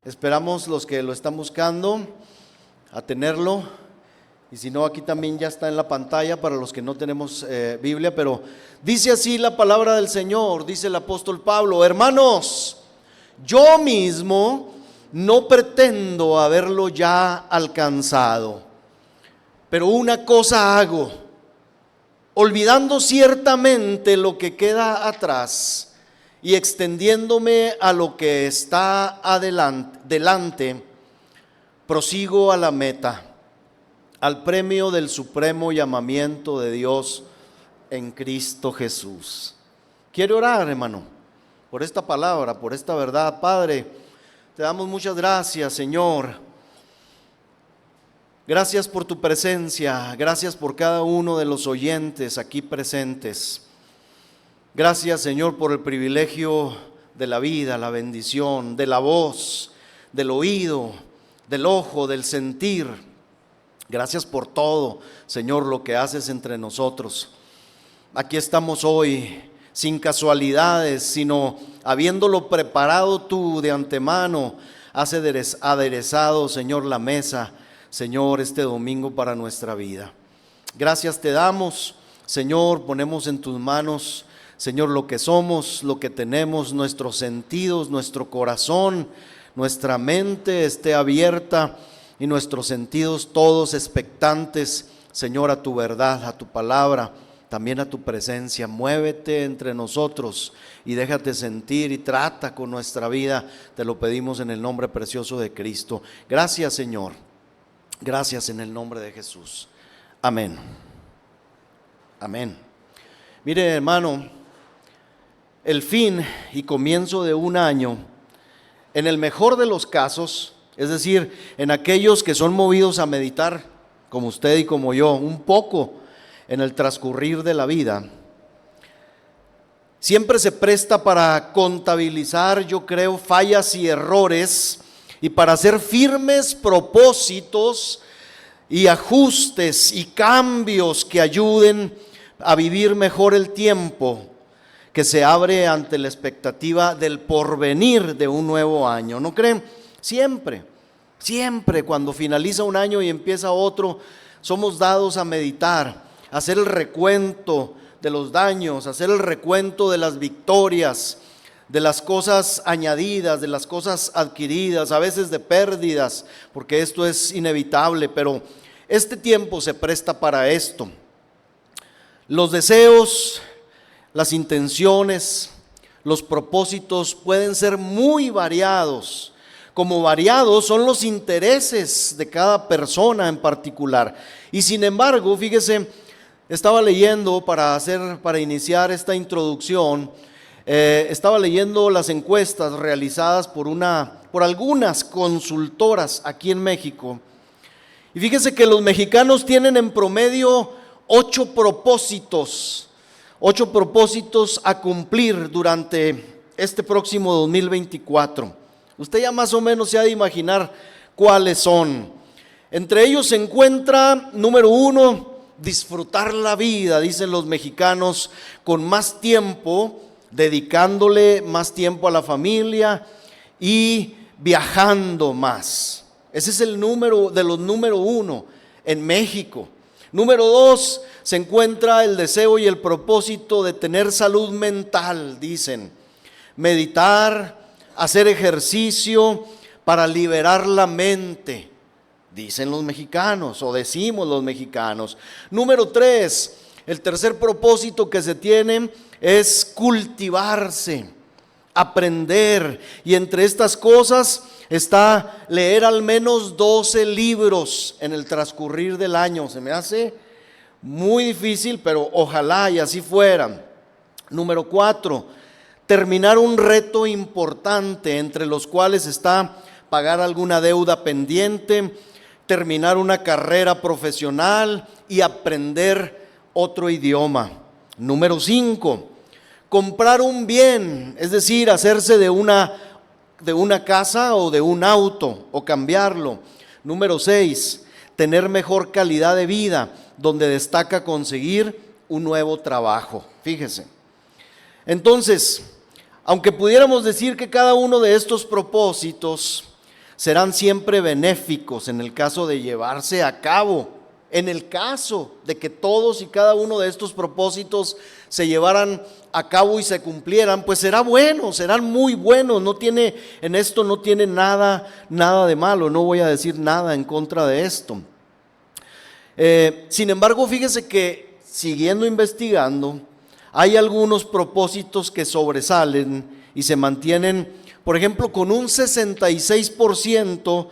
Esperamos los que lo están buscando a tenerlo, y si no, aquí también ya está en la pantalla para los que no tenemos Biblia, pero dice así la palabra del Señor, dice el apóstol Pablo: hermanos, yo mismo no pretendo haberlo ya alcanzado, pero una cosa hago, olvidando ciertamente lo que queda atrás y extendiéndome a lo que está delante, prosigo a la meta, al premio del supremo llamamiento de Dios en Cristo Jesús. Quiero orar, hermano, por esta palabra, por esta verdad. Padre, te damos muchas gracias, Señor. Gracias por tu presencia, gracias por cada uno de los oyentes aquí presentes. Gracias, Señor, por el privilegio de la vida, la bendición, de la voz, del oído, del ojo, del sentir. Gracias por todo, Señor, lo que haces entre nosotros. Aquí estamos hoy sin casualidades, sino habiéndolo preparado tú de antemano. Has aderezado, Señor, la mesa, Señor, este domingo para nuestra vida. Gracias te damos, Señor, ponemos en tus manos, Señor, lo que somos, lo que tenemos, nuestros sentidos, nuestro corazón, nuestra mente esté abierta y nuestros sentidos todos expectantes, Señor, a tu verdad, a tu palabra, también a tu presencia. Muévete entre nosotros y déjate sentir y trata con nuestra vida. Te lo pedimos en el nombre precioso de Cristo. Gracias, Señor. Gracias en el nombre de Jesús. Amén. Amén. Mire, hermano, el fin y comienzo de un año, en el mejor de los casos, es decir, en aquellos que son movidos a meditar, como usted y como yo, un poco en el transcurrir de la vida, siempre se presta para contabilizar, yo creo, fallas y errores, y para hacer firmes propósitos y ajustes y cambios que ayuden a vivir mejor el tiempo que se abre ante la expectativa del porvenir de un nuevo año. ¿No creen? Siempre cuando finaliza un año y empieza otro, somos dados a meditar, a hacer el recuento de los daños, a hacer el recuento de las victorias, de las cosas añadidas, de las cosas adquiridas, a veces de pérdidas, porque esto es inevitable, pero este tiempo se presta para esto. Los deseos, las intenciones, los propósitos pueden ser muy variados, como variados son los intereses de cada persona en particular. Y sin embargo, fíjese, estaba leyendo para iniciar esta introducción, estaba leyendo las encuestas realizadas por algunas consultoras aquí en México. Y fíjese que los mexicanos tienen en promedio 8 propósitos a cumplir durante este próximo 2024. Usted ya más o menos se ha de imaginar cuáles son. Entre ellos se encuentra, número 1, disfrutar la vida, dicen los mexicanos, con más tiempo, dedicándole más tiempo a la familia y viajando más. Ese es el número de los número 1 en México. Número 2, se encuentra el deseo y el propósito de tener salud mental, dicen. Meditar, hacer ejercicio para liberar la mente, dicen los mexicanos o decimos los mexicanos. Número 3, el tercer propósito que se tiene es cultivarse, aprender, y entre estas cosas está leer al menos 12 libros en el transcurrir del año. Se me hace muy difícil, pero ojalá y así fuera. Número 4, terminar un reto importante, entre los cuales está pagar alguna deuda pendiente, terminar una carrera profesional y aprender otro idioma. Número 5, comprar un bien, es decir, hacerse de una casa o de un auto o cambiarlo. Número 6, tener mejor calidad de vida, donde destaca conseguir un nuevo trabajo. Fíjese. Entonces, aunque pudiéramos decir que cada uno de estos propósitos serán siempre benéficos en el caso de llevarse a cabo. En el caso de que todos y cada uno de estos propósitos se llevaran a cabo y se cumplieran, pues será bueno, serán muy buenos. En esto no tiene nada de malo. No voy a decir nada en contra de esto. Sin embargo, fíjese que siguiendo investigando, hay algunos propósitos que sobresalen y se mantienen, por ejemplo, con un 66%.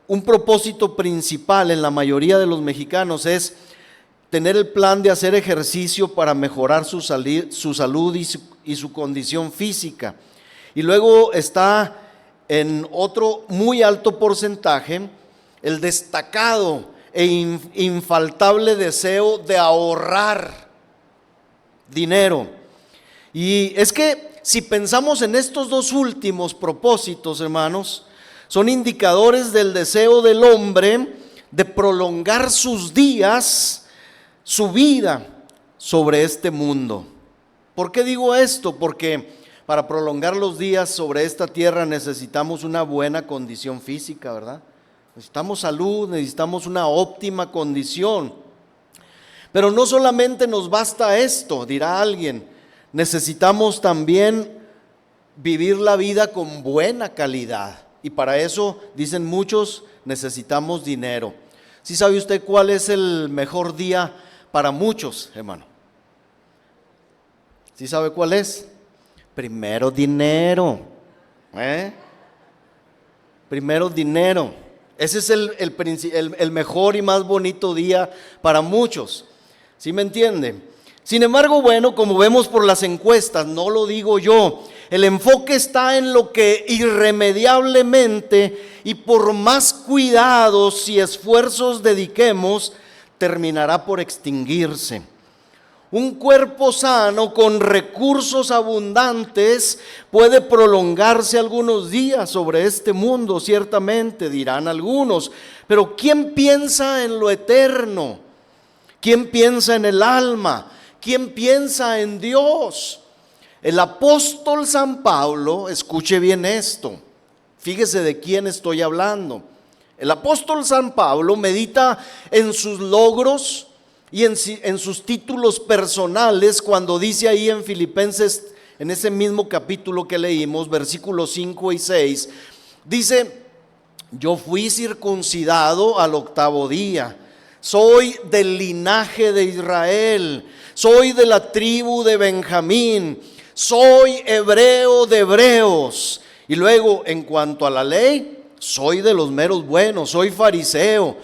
Un propósito principal en la mayoría de los mexicanos es tener el plan de hacer ejercicio para mejorar su salud y su condición física. Y luego está en otro muy alto porcentaje el destacado e infaltable deseo de ahorrar dinero. Y es que si pensamos en estos dos últimos propósitos, hermanos, son indicadores del deseo del hombre de prolongar sus días, su vida sobre este mundo. ¿Por qué digo esto? Porque para prolongar los días sobre esta tierra necesitamos una buena condición física, ¿verdad? Necesitamos salud, necesitamos una óptima condición. Pero no solamente nos basta esto, dirá alguien, necesitamos también vivir la vida con buena calidad. Y para eso, dicen muchos, necesitamos dinero. ¿Sí sabe usted cuál es el mejor día para muchos, hermano? ¿Sí sabe cuál es? Primero dinero. Primero dinero. Ese es el mejor y más bonito día para muchos. ¿Sí me entiende? Sin embargo, bueno, como vemos por las encuestas, no lo digo yo, el enfoque está en lo que irremediablemente y por más cuidados y esfuerzos dediquemos, terminará por extinguirse. Un cuerpo sano con recursos abundantes puede prolongarse algunos días sobre este mundo, ciertamente, dirán algunos, pero ¿quién piensa en lo eterno? ¿Quién piensa en el alma? ¿Quién piensa en Dios? El apóstol San Pablo, escuche bien esto, fíjese de quién estoy hablando. El apóstol San Pablo medita en sus logros y en sus títulos personales cuando dice ahí en Filipenses, en ese mismo capítulo que leímos, versículos 5 y 6, dice: yo fui circuncidado al 8º día, soy del linaje de Israel, soy de la tribu de Benjamín, soy hebreo de hebreos. Y luego, en cuanto a la ley, soy de los meros buenos, soy fariseo.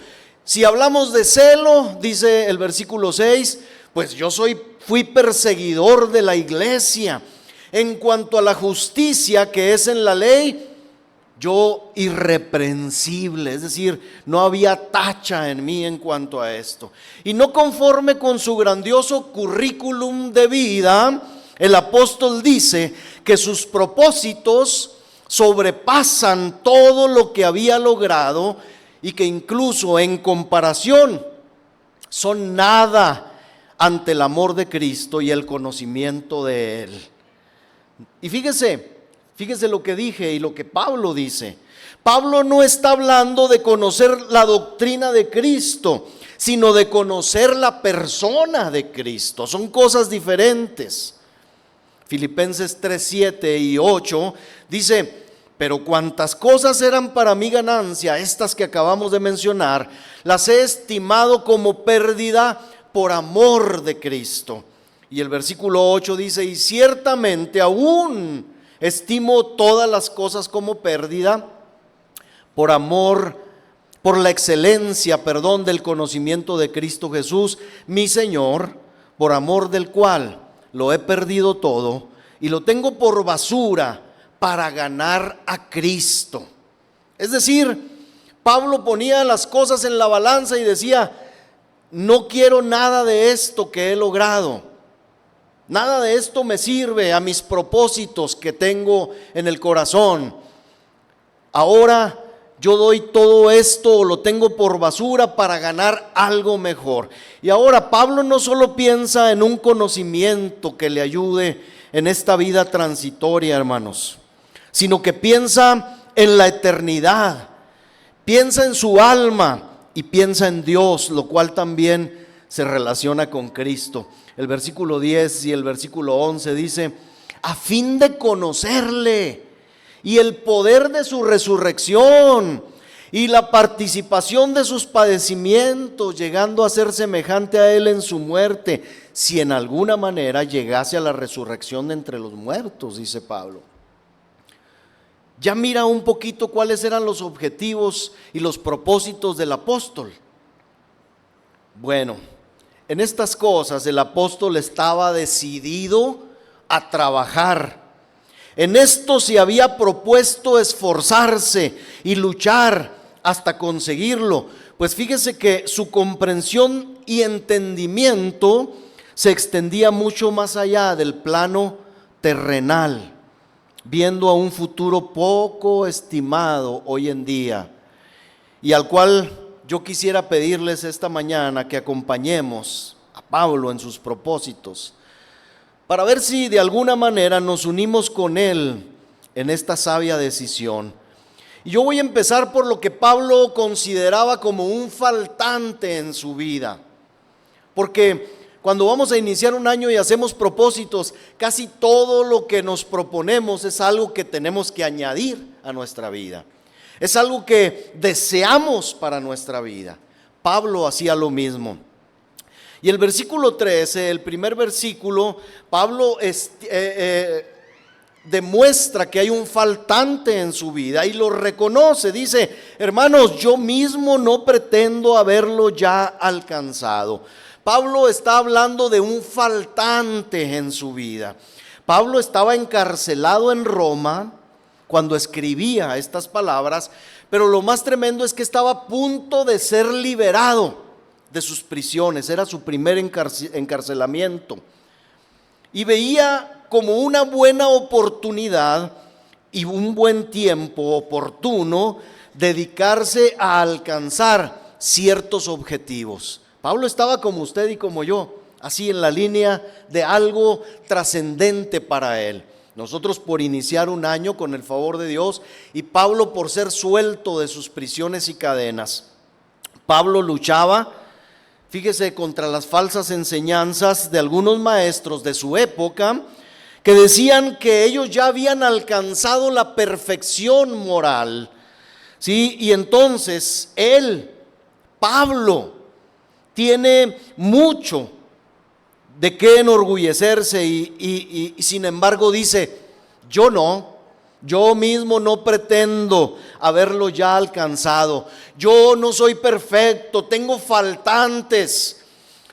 Si hablamos de celo, dice el versículo 6, pues yo fui perseguidor de la iglesia. En cuanto a la justicia que es en la ley, yo irreprensible, es decir, no había tacha en mí en cuanto a esto. Y no conforme con su grandioso currículum de vida, el apóstol dice que sus propósitos sobrepasan todo lo que había logrado y que incluso en comparación son nada ante el amor de Cristo y el conocimiento de Él. Y fíjese lo que dije y lo que Pablo dice. Pablo no está hablando de conocer la doctrina de Cristo, sino de conocer la persona de Cristo. Son cosas diferentes. Filipenses 3, 7 y 8 dice: pero cuantas cosas eran para mi ganancia, estas que acabamos de mencionar, las he estimado como pérdida por amor de Cristo. Y el versículo 8 dice: y ciertamente aún estimo todas las cosas como pérdida por amor, por la excelencia, del conocimiento de Cristo Jesús, mi Señor, por amor del cual lo he perdido todo y lo tengo por basura para ganar a Cristo. Es decir, Pablo ponía las cosas en la balanza y decía: no quiero nada de esto que he logrado. Nada de esto me sirve a mis propósitos que tengo en el corazón. Ahora yo doy todo esto o lo tengo por basura para ganar algo mejor. Y ahora Pablo no solo piensa en un conocimiento que le ayude en esta vida transitoria, hermanos, sino que piensa en la eternidad, piensa en su alma y piensa en Dios, lo cual también se relaciona con Cristo. El versículo 10 y el versículo 11 dice: a fin de conocerle y el poder de su resurrección y la participación de sus padecimientos, llegando a ser semejante a él en su muerte, si en alguna manera llegase a la resurrección de entre los muertos, dice Pablo. Ya mira un poquito cuáles eran los objetivos y los propósitos del apóstol. Bueno, en estas cosas el apóstol estaba decidido a trabajar. En esto se había propuesto esforzarse y luchar hasta conseguirlo. Pues fíjese que su comprensión y entendimiento se extendía mucho más allá del plano terrenal, viendo a un futuro poco estimado hoy en día, y al cual yo quisiera pedirles esta mañana que acompañemos a Pablo en sus propósitos, para ver si de alguna manera nos unimos con él en esta sabia decisión. Y yo voy a empezar por lo que Pablo consideraba como un faltante en su vida, porque cuando vamos a iniciar un año y hacemos propósitos, casi todo lo que nos proponemos es algo que tenemos que añadir a nuestra vida. Es algo que deseamos para nuestra vida. Pablo hacía lo mismo. Y el versículo 13, el primer versículo, Pablo demuestra que hay un faltante en su vida y lo reconoce. Dice: hermanos, yo mismo no pretendo haberlo ya alcanzado. Pablo está hablando de un faltante en su vida. Pablo estaba encarcelado en Roma cuando escribía estas palabras, pero lo más tremendo es que estaba a punto de ser liberado de sus prisiones. Era su primer encarcelamiento y veía como una buena oportunidad y un buen tiempo oportuno dedicarse a alcanzar ciertos objetivos. Pablo estaba como usted y como yo, así en la línea de algo trascendente para él. Nosotros por iniciar un año con el favor de Dios, y Pablo por ser suelto de sus prisiones y cadenas. Pablo luchaba, fíjese, contra las falsas enseñanzas de algunos maestros de su época, que decían que ellos ya habían alcanzado la perfección moral, ¿sí? Y entonces él, Pablo, tiene mucho de qué enorgullecerse y sin embargo dice: yo mismo no pretendo haberlo ya alcanzado. Yo no soy perfecto, tengo faltantes,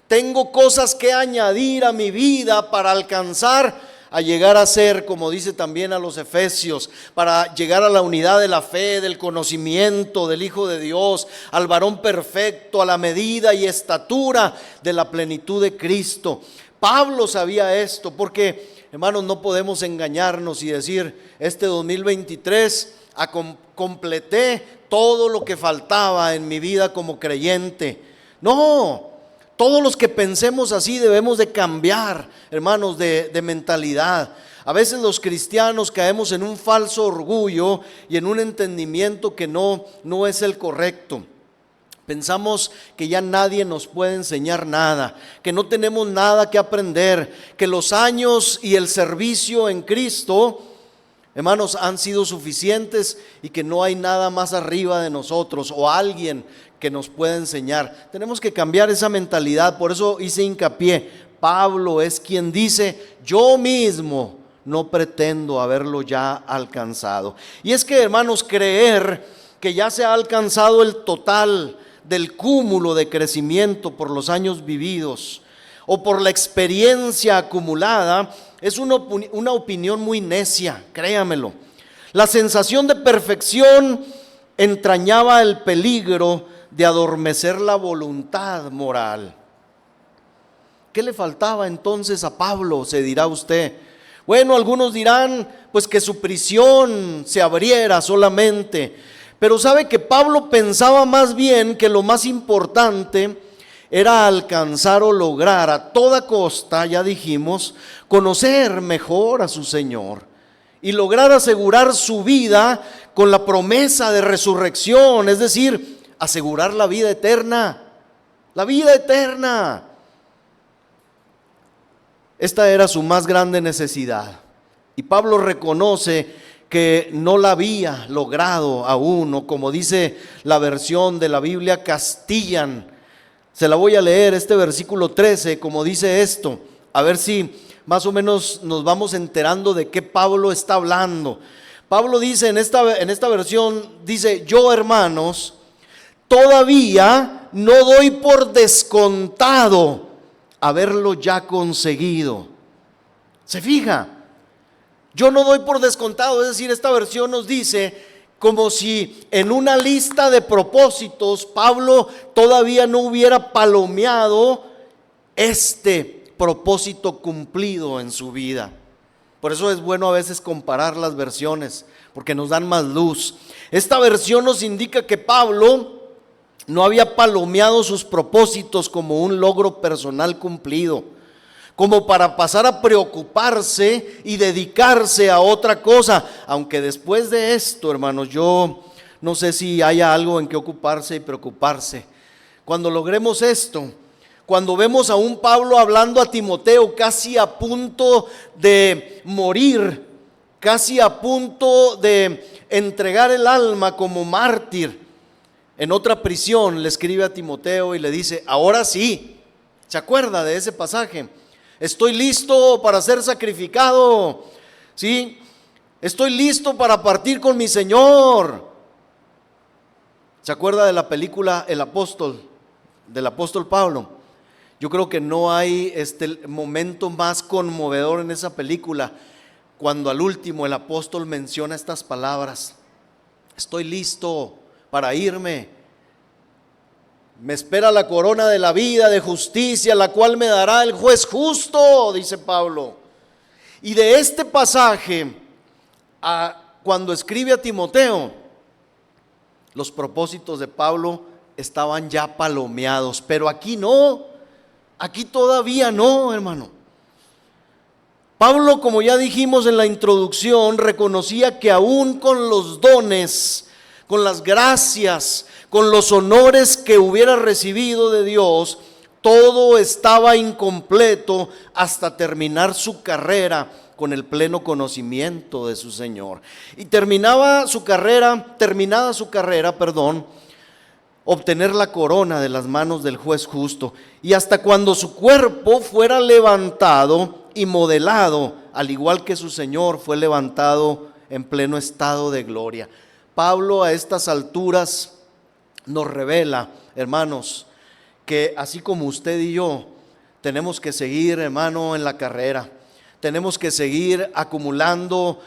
tengo cosas que añadir a mi vida para alcanzar a llegar a ser, como dice también a los Efesios, para llegar a la unidad de la fe, del conocimiento del Hijo de Dios, al varón perfecto, a la medida y estatura de la plenitud de Cristo. Pablo sabía esto, porque, hermanos, no podemos engañarnos y decir: este 2023 completé todo lo que faltaba en mi vida como creyente. No. Todos los que pensemos así debemos de cambiar, hermanos, de mentalidad. A veces los cristianos caemos en un falso orgullo y en un entendimiento que no es el correcto. Pensamos que ya nadie nos puede enseñar nada, que no tenemos nada que aprender, que los años y el servicio en Cristo, hermanos, han sido suficientes y que no hay nada más arriba de nosotros o alguien que nos pueda enseñar. Tenemos que cambiar esa mentalidad. Por eso hice hincapié: Pablo es quien dice: yo mismo no pretendo haberlo ya alcanzado. Y es que, hermanos, creer que ya se ha alcanzado el total del cúmulo de crecimiento por los años vividos o por la experiencia acumulada es una opinión muy necia, créamelo. La sensación de perfección entrañaba el peligro de adormecer la voluntad moral. ¿Qué le faltaba entonces a Pablo?, se dirá usted. Bueno, algunos dirán pues que su prisión se abriera solamente, pero sabe que Pablo pensaba más bien que lo más importante era alcanzar o lograr a toda costa, ya dijimos, conocer mejor a su Señor y lograr asegurar su vida con la promesa de resurrección, es decir, asegurar la vida eterna. La vida eterna. Esta era su más grande necesidad. Y Pablo reconoce que no la había logrado aún, o como dice la versión de la Biblia Castellan. Se la voy a leer, este versículo 13, como dice esto, a ver si más o menos nos vamos enterando de qué Pablo está hablando. Pablo dice en esta versión, dice: yo, hermanos, todavía no doy por descontado haberlo ya conseguido. ¿Se fija? Yo no doy por descontado, es decir, esta versión nos dice como si en una lista de propósitos Pablo todavía no hubiera palomeado este propósito cumplido en su vida. Por eso es bueno a veces comparar las versiones, porque nos dan más luz. Esta versión nos indica que Pablo no había palomeado sus propósitos como un logro personal cumplido, como para pasar a preocuparse y dedicarse a otra cosa. Aunque después de esto, hermanos, yo no sé si haya algo en que ocuparse y preocuparse. Cuando logremos esto, cuando vemos a un Pablo hablando a Timoteo casi a punto de morir, casi a punto de entregar el alma como mártir, en otra prisión le escribe a Timoteo y le dice: ahora sí, ¿se acuerda de ese pasaje? Estoy listo para ser sacrificado, ¿sí? Estoy listo para partir con mi Señor. ¿Se acuerda de la película El Apóstol, del apóstol Pablo? Yo creo que no hay momento más conmovedor en esa película, cuando al último el apóstol menciona estas palabras: estoy listo para irme, me espera la corona de la vida, de justicia, la cual me dará el juez justo, dice Pablo. Y de este pasaje, cuando escribe a Timoteo, los propósitos de Pablo estaban ya palomeados, pero aquí no. Aquí todavía no, hermano. Pablo, como ya dijimos en la introducción, reconocía que aún con los dones, con las gracias, con los honores que hubiera recibido de Dios, todo estaba incompleto hasta terminar su carrera con el pleno conocimiento de su Señor. Y terminada su carrera, obtener la corona de las manos del juez justo, y hasta cuando su cuerpo fuera levantado y modelado, al igual que su Señor fue levantado en pleno estado de gloria. Pablo a estas alturas nos revela, hermanos, que así como usted y yo tenemos que seguir, hermano, en la carrera, tenemos que seguir acumulando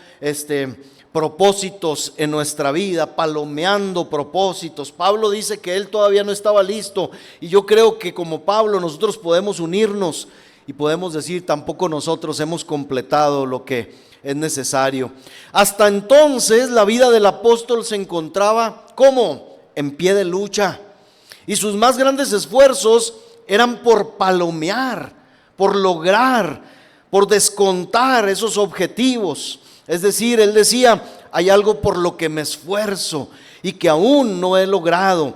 propósitos en nuestra vida, palomeando propósitos. Pablo dice que él todavía no estaba listo, y yo creo que como Pablo nosotros podemos unirnos y podemos decir: tampoco nosotros hemos completado lo que es necesario. Hasta entonces la vida del apóstol se encontraba ¿cómo? En pie de lucha, y sus más grandes esfuerzos eran por palomear, por lograr, por descontar esos objetivos. Es decir, él decía: hay algo por lo que me esfuerzo y que aún no he logrado,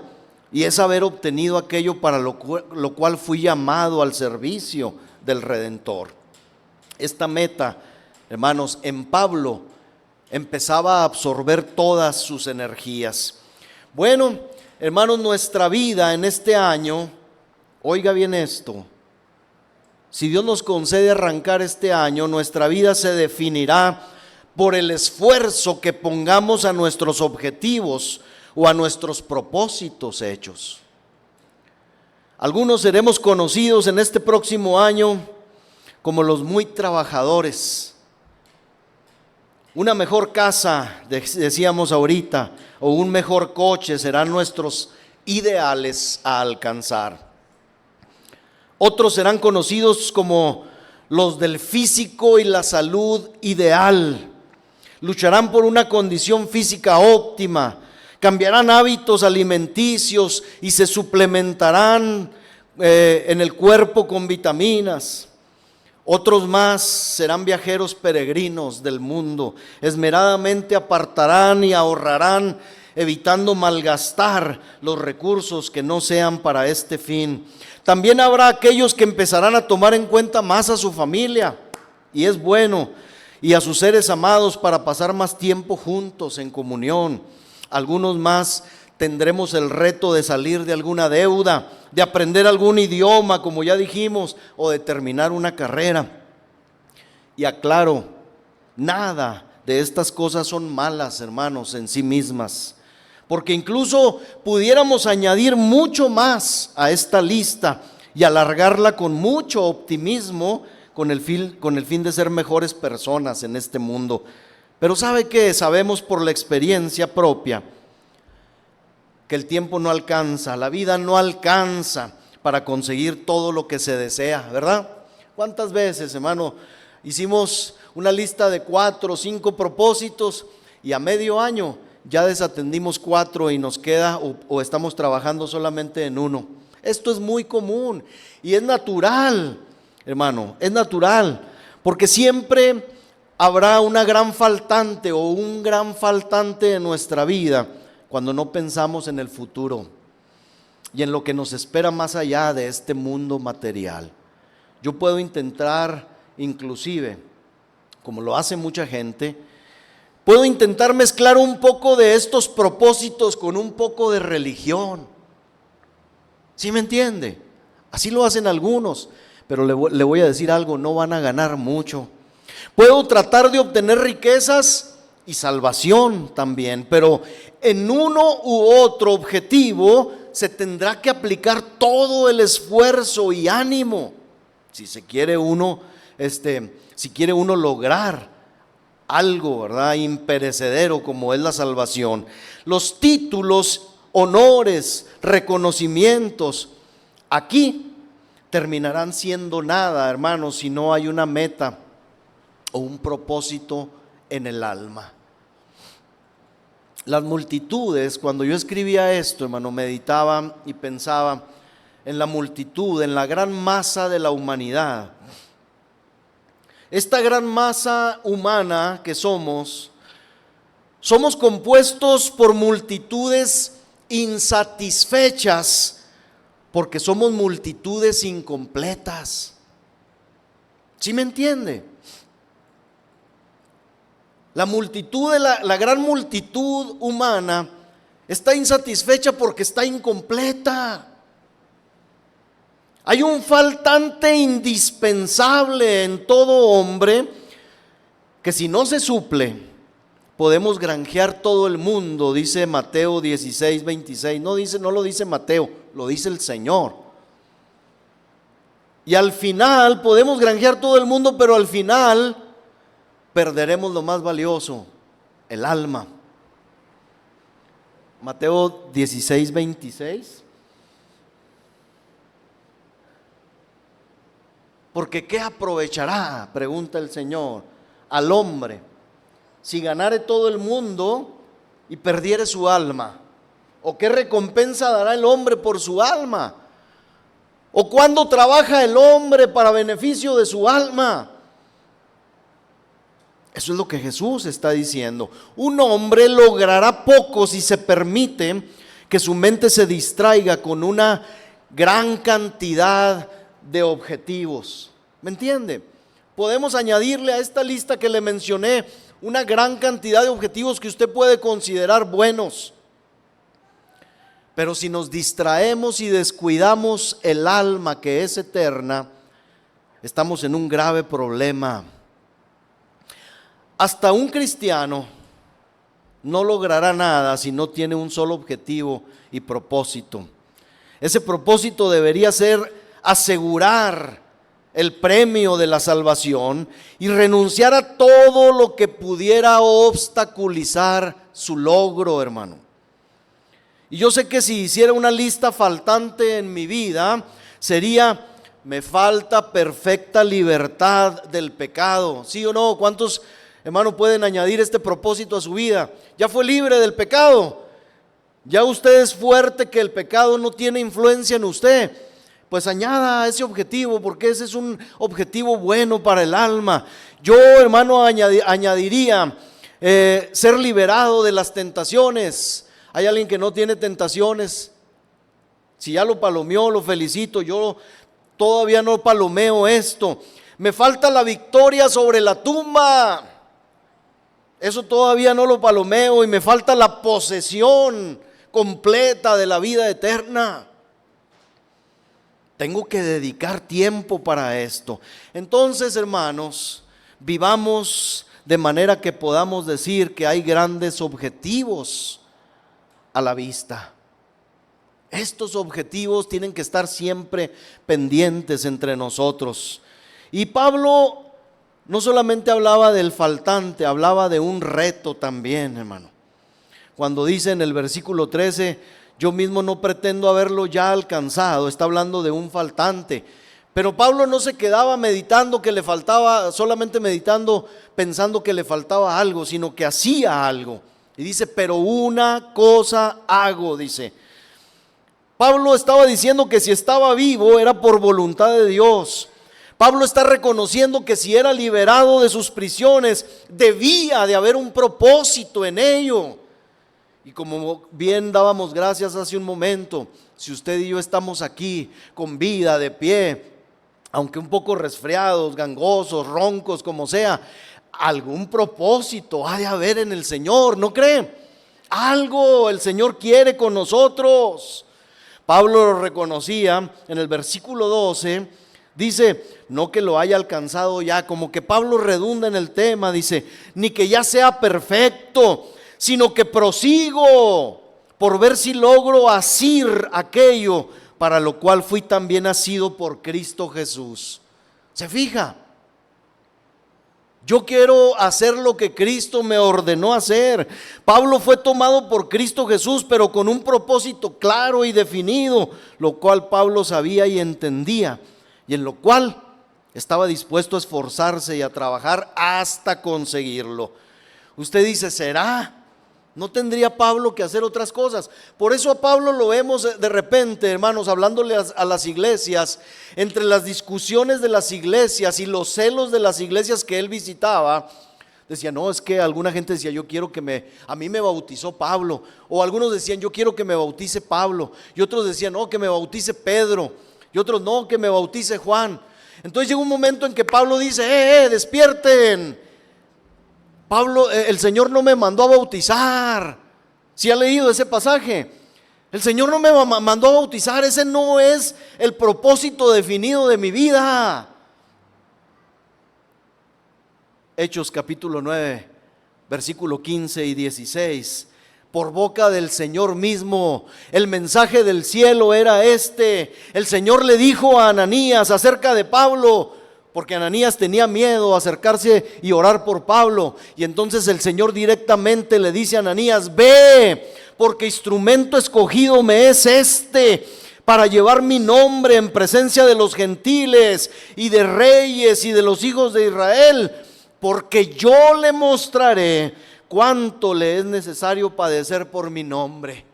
y es haber obtenido aquello para lo cual fui llamado al servicio del Redentor. Esta meta, hermanos, en Pablo empezaba a absorber todas sus energías. Bueno, hermanos, nuestra vida en este año, oiga bien esto, si Dios nos concede arrancar este año, nuestra vida se definirá por el esfuerzo que pongamos a nuestros objetivos o a nuestros propósitos hechos. Algunos seremos conocidos en este próximo año como los muy trabajadores. Una mejor casa, decíamos ahorita, o un mejor coche serán nuestros ideales a alcanzar. Otros serán conocidos como los del físico y la salud ideal. Lucharán por una condición física óptima, cambiarán hábitos alimenticios y se suplementarán en el cuerpo con vitaminas. Otros más serán viajeros peregrinos del mundo, esmeradamente apartarán y ahorrarán, evitando malgastar los recursos que no sean para este fin. También habrá aquellos que empezarán a tomar en cuenta más a su familia, y es bueno, y a sus seres amados para pasar más tiempo juntos en comunión. Algunos más tendremos el reto de salir de alguna deuda, de aprender algún idioma, como ya dijimos, o de terminar una carrera. Y aclaro, nada de estas cosas son malas, hermanos, en sí mismas, porque incluso pudiéramos añadir mucho más a esta lista y alargarla con mucho optimismo, con el fin de ser mejores personas en este mundo. Pero ¿sabe qué? Sabemos por la experiencia propia que el tiempo no alcanza, la vida no alcanza para conseguir todo lo que se desea, ¿verdad? ¿Cuántas veces, hermano, hicimos una lista de 4 o 5 propósitos y a medio año ya desatendimos 4 y nos queda o estamos trabajando solamente en 1? Esto es muy común y es natural, hermano, es natural, porque siempre habrá una gran faltante o un gran faltante en nuestra vida cuando no pensamos en el futuro y en lo que nos espera más allá de este mundo material. Yo puedo intentar, inclusive, como lo hace mucha gente, puedo intentar mezclar un poco de estos propósitos con un poco de religión. ¿Sí me entiende? Así lo hacen algunos, pero le voy a decir algo, no van a ganar mucho. Puedo tratar de obtener riquezas y salvación también, pero en uno u otro objetivo se tendrá que aplicar todo el esfuerzo y ánimo si quiere uno lograr algo, ¿verdad?, imperecedero como es la salvación. Los títulos, honores, reconocimientos aquí terminarán siendo nada, hermanos, si no hay una meta o un propósito en el alma. Las multitudes, cuando yo escribía esto, hermano, meditaba y pensaba en la multitud, en la gran masa de la humanidad. Esta gran masa humana que somos compuestos por multitudes insatisfechas, porque somos multitudes incompletas. ¿Sí me entiende? La multitud, la gran multitud humana está insatisfecha porque está incompleta. Hay un faltante indispensable en todo hombre que si no se suple, podemos granjear todo el mundo, dice Mateo 16, 26. No lo dice Mateo, lo dice el Señor. Y al final podemos granjear todo el mundo, pero al final perderemos lo más valioso, el alma. Mateo 16, 26. Porque ¿qué aprovechará, pregunta el Señor, al hombre si ganare todo el mundo y perdiere su alma? ¿O qué recompensa dará el hombre por su alma? ¿O cuándo trabaja el hombre para beneficio de su alma? Eso es lo que Jesús está diciendo. Un hombre logrará poco si se permite que su mente se distraiga con una gran cantidad de objetivos. ¿Me entiende? Podemos añadirle a esta lista que le mencioné una gran cantidad de objetivos que usted puede considerar buenos. Pero si nos distraemos y descuidamos el alma que es eterna, estamos en un grave problema. Hasta un cristiano no logrará nada si no tiene un solo objetivo y propósito. Ese propósito debería ser asegurar el premio de la salvación y renunciar a todo lo que pudiera obstaculizar su logro, hermano. Y yo sé que si hiciera una lista faltante en mi vida, sería: me falta perfecta libertad del pecado. ¿Sí o no? ¿Cuántos, hermano, pueden añadir este propósito a su vida? Ya fue libre del pecado. Ya usted es fuerte, que el pecado no tiene influencia en usted. pues añada a ese objetivo, porque ese es un objetivo bueno para el alma. Yo, hermano, añadiría ser liberado de las tentaciones. Hay alguien que no tiene tentaciones. Si ya lo palomeó, lo felicito. Yo todavía no palomeo esto. Me falta la victoria sobre la tumba. Eso todavía no lo palomeo. Y me falta la posesión completa de la vida eterna. Tengo que dedicar tiempo para esto. Entonces, hermanos, vivamos de manera que podamos decir que hay grandes objetivos a la vista. Estos objetivos tienen que estar siempre pendientes entre nosotros. Y Pablo no solamente hablaba del faltante, hablaba de un reto también, hermano. Cuando dice en el versículo 13, yo mismo no pretendo haberlo ya alcanzado, está hablando de un faltante. Pero Pablo no se quedaba meditando que le faltaba, solamente meditando, pensando que le faltaba algo, sino que hacía algo. Y dice, pero una cosa hago, dice. Pablo estaba diciendo que si estaba vivo era por voluntad de Dios. Pablo está reconociendo que si era liberado de sus prisiones, debía de haber un propósito en ello. Y como bien dábamos gracias hace un momento, si usted y yo estamos aquí con vida, de pie, aunque un poco resfriados, gangosos, roncos, como sea, algún propósito ha de haber en el Señor, ¿no cree? Algo el Señor quiere con nosotros. Pablo lo reconocía en el versículo 12, dice, no que lo haya alcanzado ya, como que Pablo redunda en el tema, dice, ni que ya sea perfecto, sino que prosigo por ver si logro asir aquello para lo cual fui también nacido por Cristo Jesús. ¿Se fija? Yo quiero hacer lo que Cristo me ordenó hacer. Pablo fue tomado por Cristo Jesús, pero con un propósito claro y definido, lo cual Pablo sabía y entendía, y en lo cual estaba dispuesto a esforzarse y a trabajar hasta conseguirlo. Usted dice, ¿será? ¿No tendría Pablo que hacer otras cosas? Por eso a Pablo lo vemos de repente, hermanos, hablándole a las iglesias, entre las discusiones de las iglesias y los celos de las iglesias que él visitaba. Decía, no, es que alguna gente decía, yo quiero a mí me bautizó Pablo. O algunos decían, yo quiero que me bautice Pablo. Y otros decían, no, que me bautice Pedro. Y otros, no, que me bautice Juan. Entonces llega un momento en que Pablo dice, despierten. Pablo, el Señor no me mandó a bautizar. ¿Sí ha leído ese pasaje? El Señor no me mandó a bautizar. Ese no es el propósito definido de mi vida. Hechos capítulo 9, versículo 15 y 16. Por boca del Señor mismo, el mensaje del cielo era este. El Señor le dijo a Ananías acerca de Pablo, porque Ananías tenía miedo a acercarse y orar por Pablo. Y entonces el Señor directamente le dice a Ananías, ve, porque instrumento escogido me es este, para llevar mi nombre en presencia de los gentiles y de reyes y de los hijos de Israel, porque yo le mostraré cuánto le es necesario padecer por mi nombre.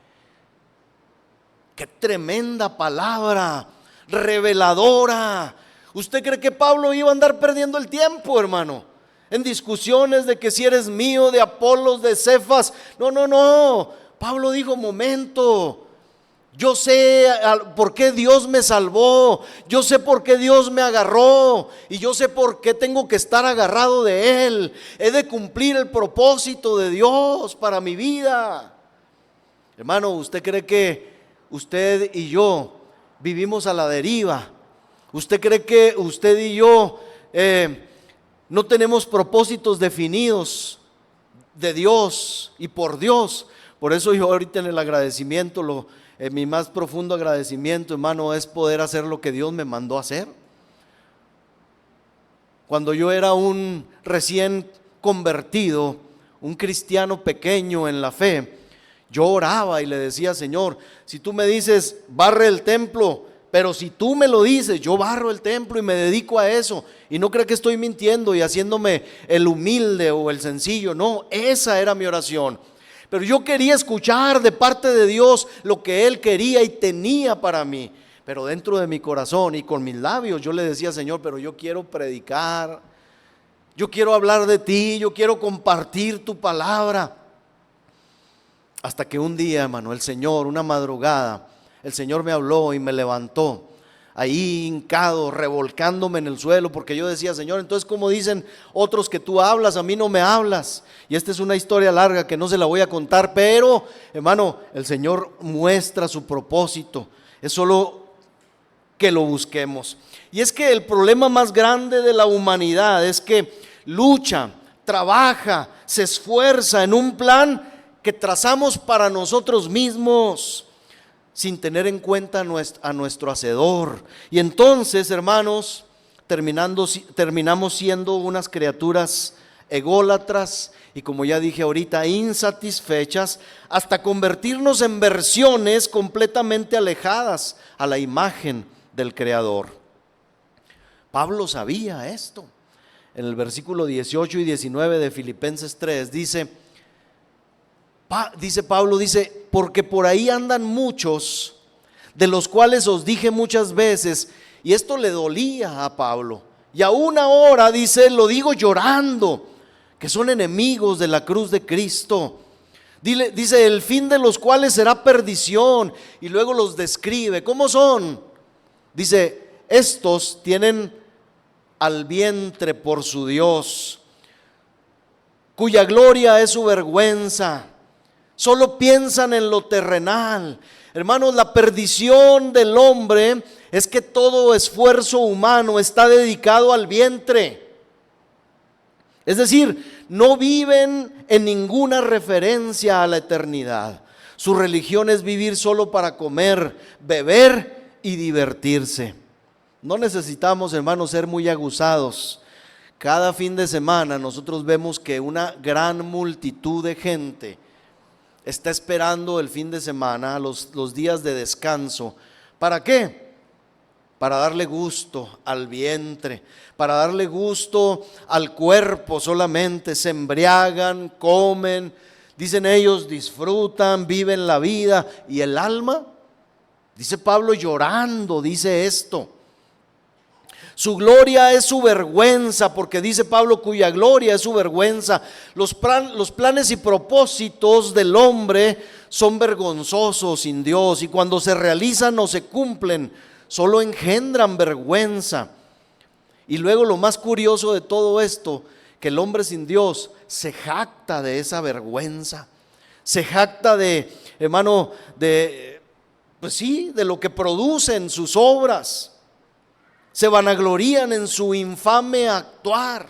Qué tremenda palabra, reveladora. ¿Usted cree que Pablo iba a andar perdiendo el tiempo, hermano? En discusiones de que si eres mío, de Apolos, de Cefas. No. Pablo dijo, momento, yo sé por qué Dios me salvó, yo sé por qué Dios me agarró y yo sé por qué tengo que estar agarrado de Él. He de cumplir el propósito de Dios para mi vida. Hermano, ¿usted cree que usted y yo vivimos a la deriva? ¿Usted cree que usted y yo no tenemos propósitos definidos de Dios y por Dios? Por eso yo ahorita en el agradecimiento, mi más profundo agradecimiento, hermano, es poder hacer lo que Dios me mandó a hacer. Cuando yo era un recién convertido, un cristiano pequeño en la fe, yo oraba y le decía, Señor, si tú me dices, barre el templo, pero si tú me lo dices, yo barro el templo y me dedico a eso. Y no creo que estoy mintiendo y haciéndome el humilde o el sencillo. No, esa era mi oración. Pero yo quería escuchar de parte de Dios lo que Él quería y tenía para mí. Pero dentro de mi corazón y con mis labios yo le decía: Señor, pero yo quiero predicar, yo quiero hablar de ti, yo quiero compartir tu palabra. Hasta que un día, hermano, el Señor, una madrugada, el Señor me habló y me levantó ahí hincado, revolcándome en el suelo, porque yo decía: Señor, entonces ¿cómo dicen otros que tú hablas? A mí no me hablas. Y esta es una historia larga que no se la voy a contar, pero, hermano, el Señor muestra su propósito. Es solo que lo busquemos. Y es que el problema más grande de la humanidad es que lucha, trabaja, se esfuerza en un plan que trazamos para nosotros mismos, sin tener en cuenta a nuestro Hacedor. Y entonces, hermanos, terminamos siendo unas criaturas ególatras y, como ya dije ahorita, insatisfechas, hasta convertirnos en versiones completamente alejadas a la imagen del Creador. Pablo sabía esto. En el versículo 18 y 19 de Filipenses 3 dice Pablo, porque por ahí andan muchos, de los cuales os dije muchas veces. Y esto le dolía a Pablo, y aún ahora, dice, lo digo llorando, que son enemigos de la cruz de Cristo. Dice, el fin de los cuales será perdición. Y luego los describe. ¿Cómo son? Dice, estos tienen al vientre por su Dios, cuya gloria es su vergüenza. Solo piensan en lo terrenal. Hermanos, la perdición del hombre es que todo esfuerzo humano está dedicado al vientre. Es decir, no viven en ninguna referencia a la eternidad. Su religión es vivir solo para comer, beber y divertirse. No necesitamos, hermanos, ser muy aguzados. Cada fin de semana nosotros vemos que una gran multitud de gente está esperando el fin de semana, los días de descanso. ¿Para qué? Para darle gusto al vientre, para darle gusto al cuerpo solamente. Se embriagan, comen, dicen ellos, disfrutan, viven la vida. ¿Y el alma? Dice Pablo llorando, dice esto. Su gloria es su vergüenza, porque dice Pablo, cuya gloria es su vergüenza. Los planes y propósitos del hombre son vergonzosos sin Dios, y cuando se realizan o se cumplen, solo engendran vergüenza. Y luego lo más curioso de todo esto, que el hombre sin Dios se jacta de esa vergüenza. Se jacta de, hermano, pues sí, de lo que producen sus obras. Se vanaglorían en su infame actuar.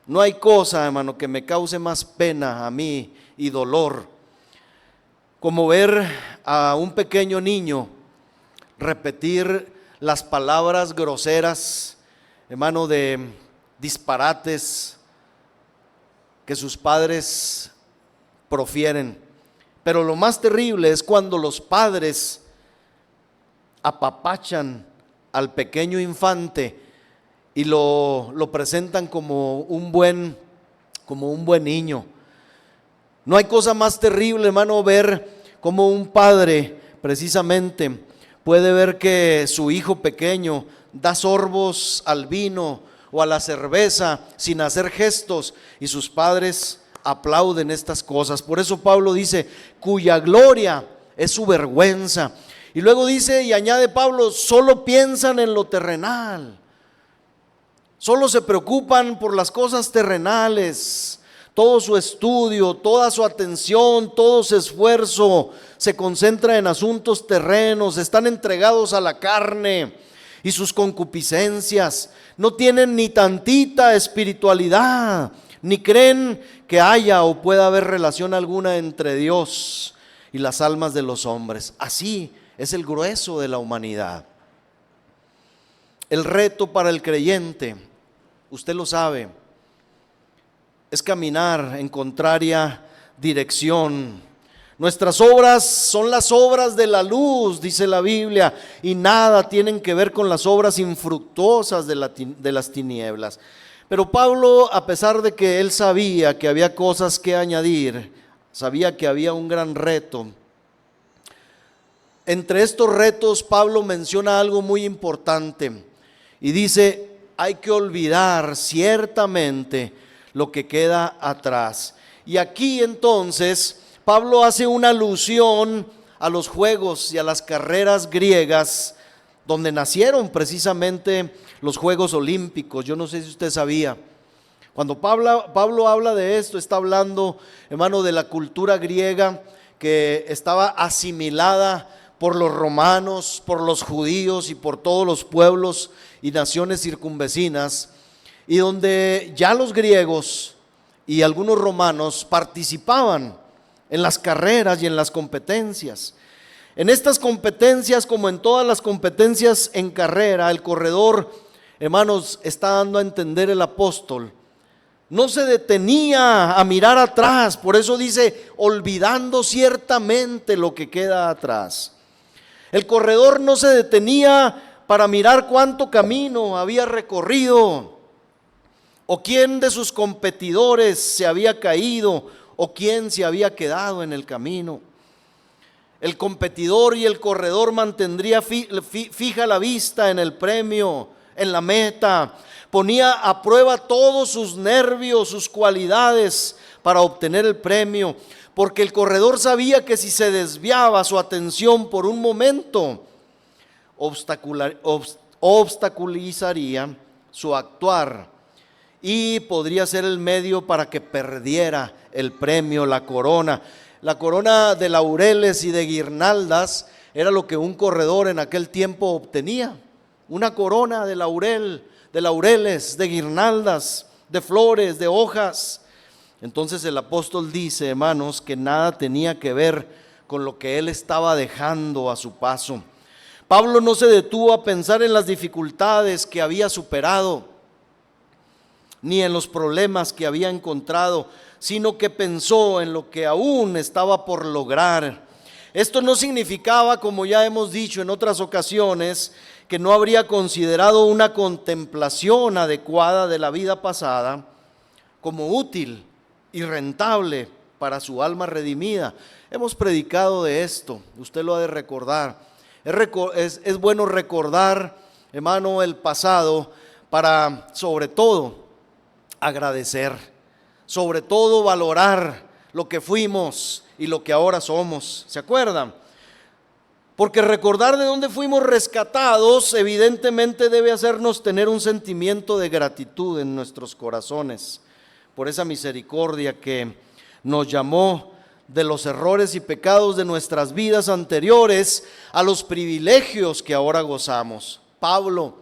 No hay cosa, hermano, que me cause más pena a mí y dolor como ver a un pequeño niño repetir las palabras groseras, hermano, de disparates que sus padres profieren. Pero lo más terrible es cuando los padres apapachan al pequeño infante y lo presentan como un buen niño. No hay cosa más terrible, hermano, ver como un padre precisamente puede ver que su hijo pequeño da sorbos al vino o a la cerveza sin hacer gestos, y sus padres aplauden estas cosas. Por eso Pablo dice, cuya gloria es su vergüenza. Y luego dice y añade Pablo, solo piensan en lo terrenal, solo se preocupan por las cosas terrenales. Todo su estudio, toda su atención, todo su esfuerzo se concentra en asuntos terrenos. Están entregados a la carne y sus concupiscencias. No tienen ni tantita espiritualidad, ni creen que haya o pueda haber relación alguna entre Dios y las almas de los hombres. Así es el grueso de la humanidad. El reto para el creyente, usted lo sabe, es caminar en contraria dirección. Nuestras obras son las obras de la luz, dice la Biblia, y nada tienen que ver con las obras infructuosas de las tinieblas. Pero Pablo, a pesar de que él sabía que había cosas que añadir, sabía que había un gran reto, entre estos retos Pablo menciona algo muy importante y dice: hay que olvidar ciertamente lo que queda atrás. Y aquí entonces Pablo hace una alusión a los juegos y a las carreras griegas, donde nacieron precisamente los Juegos Olímpicos. Yo no sé si usted sabía. Cuando Pablo habla de esto, está hablando, hermano, de la cultura griega que estaba asimilada por los romanos, por los judíos y por todos los pueblos y naciones circunvecinas, y donde ya los griegos y algunos romanos participaban en las carreras y en las competencias. En estas competencias, como en todas las competencias en carrera, el corredor, hermanos, está dando a entender el apóstol, no se detenía a mirar atrás. Por eso dice: olvidando ciertamente lo que queda atrás. El corredor no se detenía para mirar cuánto camino había recorrido, o quién de sus competidores se había caído, o quién se había quedado en el camino. El competidor y el corredor mantendría fija la vista en el premio, en la meta. Ponía a prueba todos sus nervios, sus cualidades para obtener el premio, porque el corredor sabía que si se desviaba su atención por un momento, obstaculizaría su actuar y podría ser el medio para que perdiera el premio, la corona. La corona de laureles y de guirnaldas era lo que un corredor en aquel tiempo obtenía. Una corona de laureles, de guirnaldas, de flores, de hojas. Entonces el apóstol dice, hermanos, que nada tenía que ver con lo que él estaba dejando a su paso. Pablo no se detuvo a pensar en las dificultades que había superado, ni en los problemas que había encontrado, sino que pensó en lo que aún estaba por lograr. Esto no significaba, como ya hemos dicho en otras ocasiones, que no habría considerado una contemplación adecuada de la vida pasada como útil y rentable para su alma redimida. Hemos predicado de esto, usted lo ha de recordar. Es bueno recordar, hermano, el pasado para, sobre todo, agradecer, sobre todo valorar lo que fuimos y lo que ahora somos. ¿Se acuerdan? Porque recordar de dónde fuimos rescatados evidentemente debe hacernos tener un sentimiento de gratitud en nuestros corazones por esa misericordia que nos llamó de los errores y pecados de nuestras vidas anteriores a los privilegios que ahora gozamos. Pablo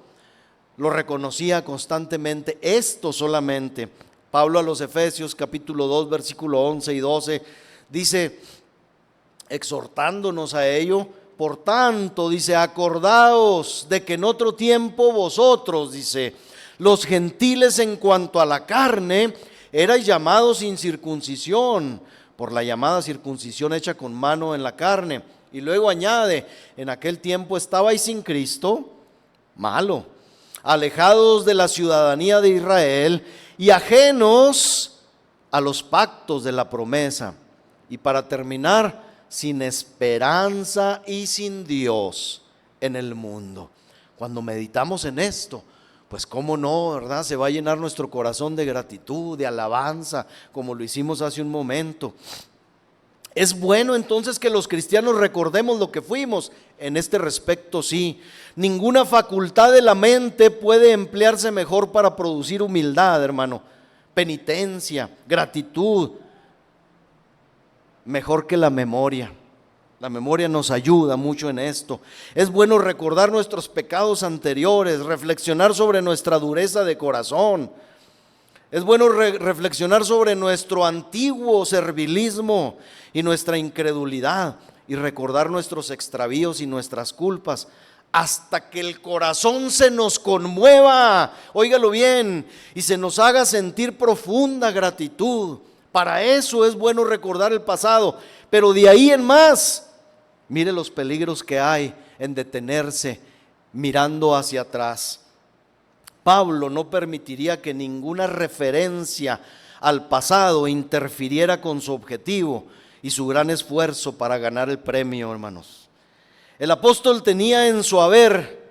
lo reconocía constantemente, esto solamente. Pablo a los Efesios capítulo 2 versículo 11 y 12 dice, exhortándonos a ello: por tanto, dice, acordaos de que en otro tiempo vosotros, dice, los gentiles en cuanto a la carne, erais llamados sin circuncisión, por la llamada circuncisión hecha con mano en la carne. Y luego añade, en aquel tiempo estabais sin Cristo, malo, alejados de la ciudadanía de Israel y ajenos a los pactos de la promesa. Y para terminar, sin esperanza y sin Dios en el mundo. Cuando meditamos en esto, pues cómo no, ¿verdad? Se va a llenar nuestro corazón de gratitud, de alabanza, como lo hicimos hace un momento. Es bueno entonces que los cristianos recordemos lo que fuimos. En este respecto, sí. Ninguna facultad de la mente puede emplearse mejor para producir humildad, hermano, penitencia, gratitud, mejor que la memoria. La memoria nos ayuda mucho en esto. Es bueno recordar nuestros pecados anteriores, reflexionar sobre nuestra dureza de corazón. Es bueno reflexionar sobre nuestro antiguo servilismo y nuestra incredulidad, y recordar nuestros extravíos y nuestras culpas, hasta que el corazón se nos conmueva, óigalo bien, y se nos haga sentir profunda gratitud. Para eso es bueno recordar el pasado, pero de ahí en más, mire los peligros que hay en detenerse mirando hacia atrás. Pablo no permitiría que ninguna referencia al pasado interfiriera con su objetivo y su gran esfuerzo para ganar el premio, hermanos. El apóstol tenía en su haber,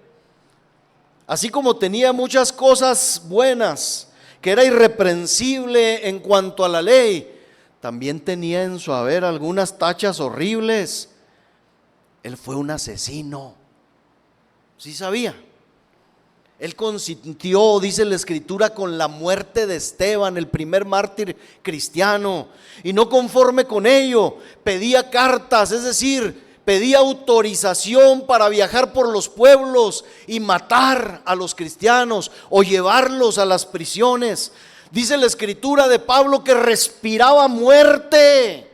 así como tenía muchas cosas buenas, que era irreprensible en cuanto a la ley, también tenía en su haber algunas tachas horribles. Él fue un asesino. ¿Sí sabía? Él consintió, dice la Escritura, con la muerte de Esteban, el primer mártir cristiano. Y no conforme con ello, pedía cartas, es decir, pedía autorización para viajar por los pueblos y matar a los cristianos o llevarlos a las prisiones. Dice la Escritura de Pablo que respiraba muerte.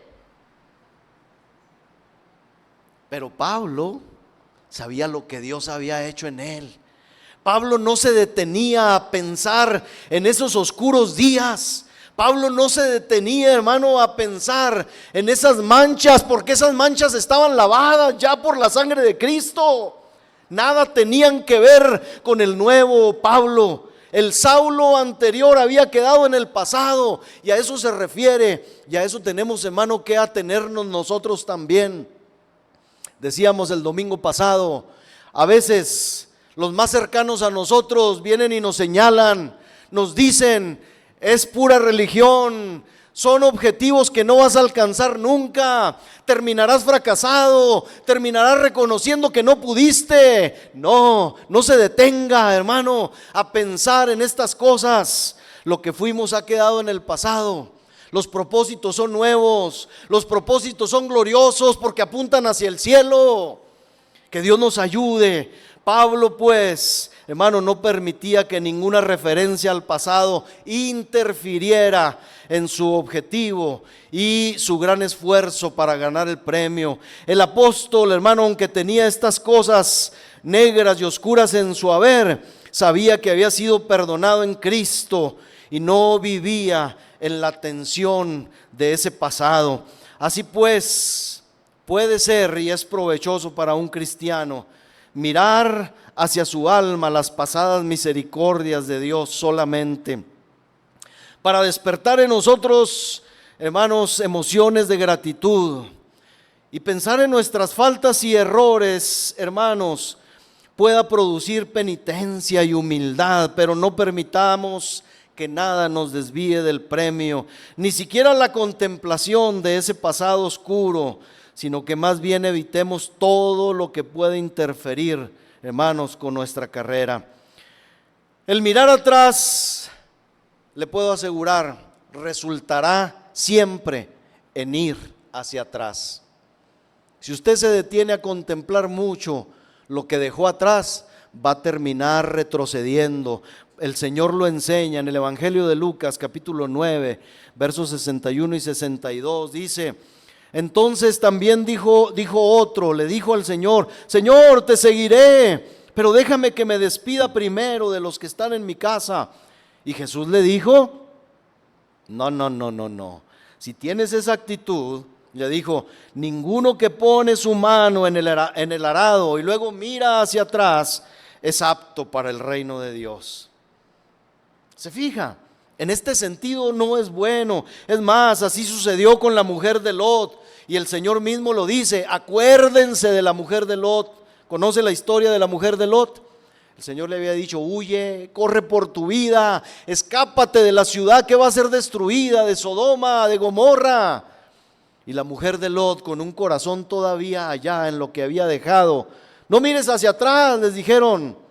Pero Pablo sabía lo que Dios había hecho en él. Pablo no se detenía a pensar en esos oscuros días. Pablo no se detenía, hermano, a pensar en esas manchas, porque esas manchas estaban lavadas ya por la sangre de Cristo. Nada tenían que ver con el nuevo Pablo. El Saulo anterior había quedado en el pasado, y a eso se refiere, y a eso tenemos, hermano, que atenernos nosotros también. Decíamos el domingo pasado, a veces los más cercanos a nosotros vienen y nos señalan, nos dicen: es pura religión, son objetivos que no vas a alcanzar nunca, terminarás fracasado, terminarás reconociendo que no pudiste. No se detenga, hermano, a pensar en estas cosas. Lo que fuimos ha quedado en el pasado. Los propósitos son nuevos, los propósitos son gloriosos porque apuntan hacia el cielo. Que Dios nos ayude. Pablo, pues, hermano, no permitía que ninguna referencia al pasado interfiriera en su objetivo y su gran esfuerzo para ganar el premio. El apóstol, hermano, aunque tenía estas cosas negras y oscuras en su haber, sabía que había sido perdonado en Cristo y no vivía en la tensión de ese pasado. Así pues, puede ser y es provechoso para un cristiano mirar hacia su alma las pasadas misericordias de Dios solamente, para despertar en nosotros, hermanos, emociones de gratitud, y pensar en nuestras faltas y errores, hermanos, pueda producir penitencia y humildad. Pero no permitamos que nada nos desvíe del premio, ni siquiera la contemplación de ese pasado oscuro, sino que más bien evitemos todo lo que pueda interferir, hermanos, con nuestra carrera. El mirar atrás, le puedo asegurar, resultará siempre en ir hacia atrás. Si usted se detiene a contemplar mucho lo que dejó atrás, va a terminar retrocediendo. El Señor lo enseña en el Evangelio de Lucas, capítulo 9, versos 61 y 62, dice: entonces también dijo otro, le dijo al Señor: Señor, te seguiré, pero déjame que me despida primero de los que están en mi casa. Y Jesús le dijo: no. Si tienes esa actitud, le dijo, ninguno que pone su mano en el arado y luego mira hacia atrás es apto para el reino de Dios. ¿Se fija? En este sentido no es bueno. Es más, así sucedió con la mujer de Lot. Y el Señor mismo lo dice: acuérdense de la mujer de Lot. ¿Conoce la historia de la mujer de Lot? El Señor le había dicho: huye, corre por tu vida, escápate de la ciudad que va a ser destruida, de Sodoma, de Gomorra. Y la mujer de Lot, con un corazón todavía allá en lo que había dejado: no mires hacia atrás, les dijeron.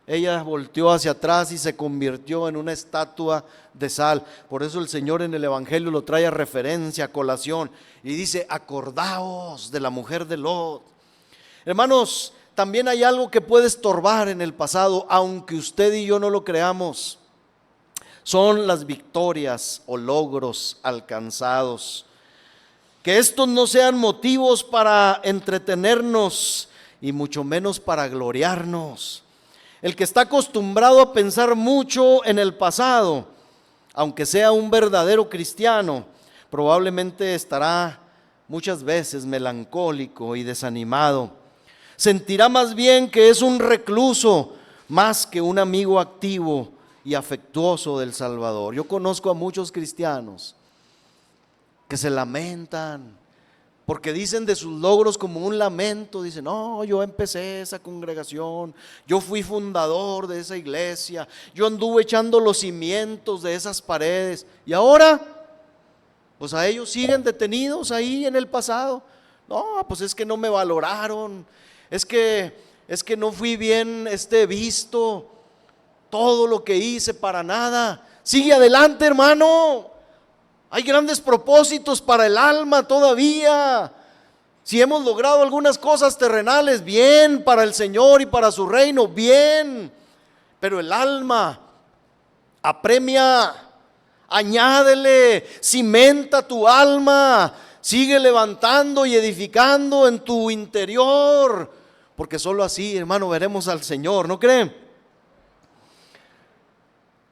Ella volteó hacia atrás y se convirtió en una estatua de sal. Por eso el Señor en el Evangelio lo trae a referencia, a colación, y dice: acordaos de la mujer de Lot. Hermanos, también hay algo que puede estorbar en el pasado, aunque usted y yo no lo creamos. Son las victorias o logros alcanzados. Que estos no sean motivos para entretenernos y mucho menos para gloriarnos. El que está acostumbrado a pensar mucho en el pasado, aunque sea un verdadero cristiano, probablemente estará muchas veces melancólico y desanimado. Sentirá más bien que es un recluso más que un amigo activo y afectuoso del Salvador. Yo conozco a muchos cristianos que se lamentan porque dicen de sus logros como un lamento. Dicen: no, yo empecé esa congregación, yo fui fundador de esa iglesia, yo anduve echando los cimientos de esas paredes. Y ahora, pues a ellos siguen detenidos ahí en el pasado. No, pues es que no me valoraron, es que no fui bien visto, todo lo que hice para nada. Sigue adelante, hermano. Hay grandes propósitos para el alma todavía. Si hemos logrado algunas cosas terrenales, bien, para el Señor y para su reino, bien. Pero el alma apremia, añádele, cimenta tu alma, sigue levantando y edificando en tu interior, porque solo así, hermano, veremos al Señor, ¿no creen?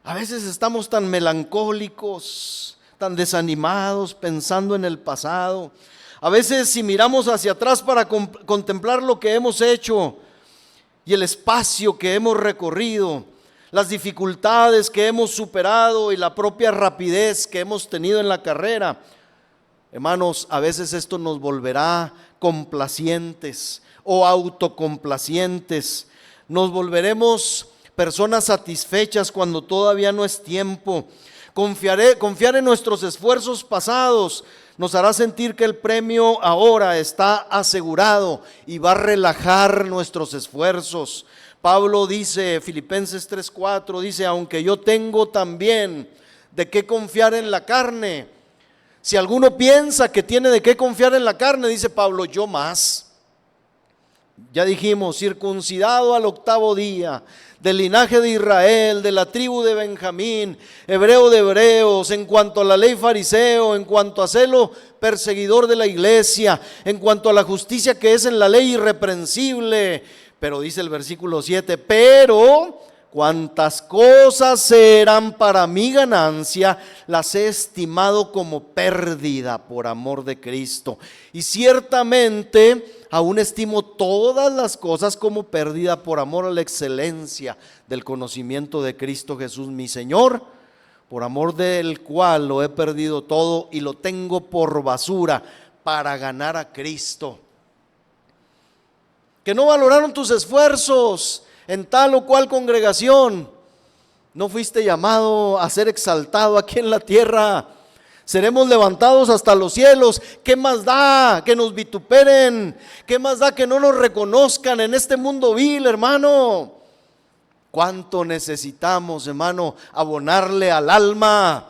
A veces estamos tan melancólicos, tan desanimados, pensando en el pasado. A veces, si miramos hacia atrás para contemplar lo que hemos hecho y el espacio que hemos recorrido, las dificultades que hemos superado y la propia rapidez que hemos tenido en la carrera, hermanos, a veces esto nos volverá complacientes o autocomplacientes. Nos volveremos personas satisfechas cuando todavía no es tiempo. Confiar en nuestros esfuerzos pasados nos hará sentir que el premio ahora está asegurado y va a relajar nuestros esfuerzos. Pablo dice, Filipenses 3:4, dice: aunque yo tengo también de qué confiar en la carne. Si alguno piensa que tiene de qué confiar en la carne, dice Pablo, yo más. Ya dijimos, circuncidado al 8º día, del linaje de Israel, de la tribu de Benjamín, hebreo de hebreos, en cuanto a la ley fariseo, en cuanto a celo perseguidor de la iglesia, en cuanto a la justicia que es en la ley irreprensible. Pero dice el versículo 7, pero cuantas cosas eran para mi ganancia, las he estimado como pérdida por amor de Cristo. Y ciertamente aún estimo todas las cosas como pérdida por amor a la excelencia del conocimiento de Cristo Jesús mi Señor, por amor del cual lo he perdido todo y lo tengo por basura para ganar a Cristo. Que no valoraron tus esfuerzos en tal o cual congregación. No fuiste llamado a ser exaltado aquí en la tierra. Seremos levantados hasta los cielos. ¿Qué más da que nos vituperen? ¿Qué más da que no nos reconozcan en este mundo vil, hermano? ¿Cuánto necesitamos, hermano, abonarle al alma?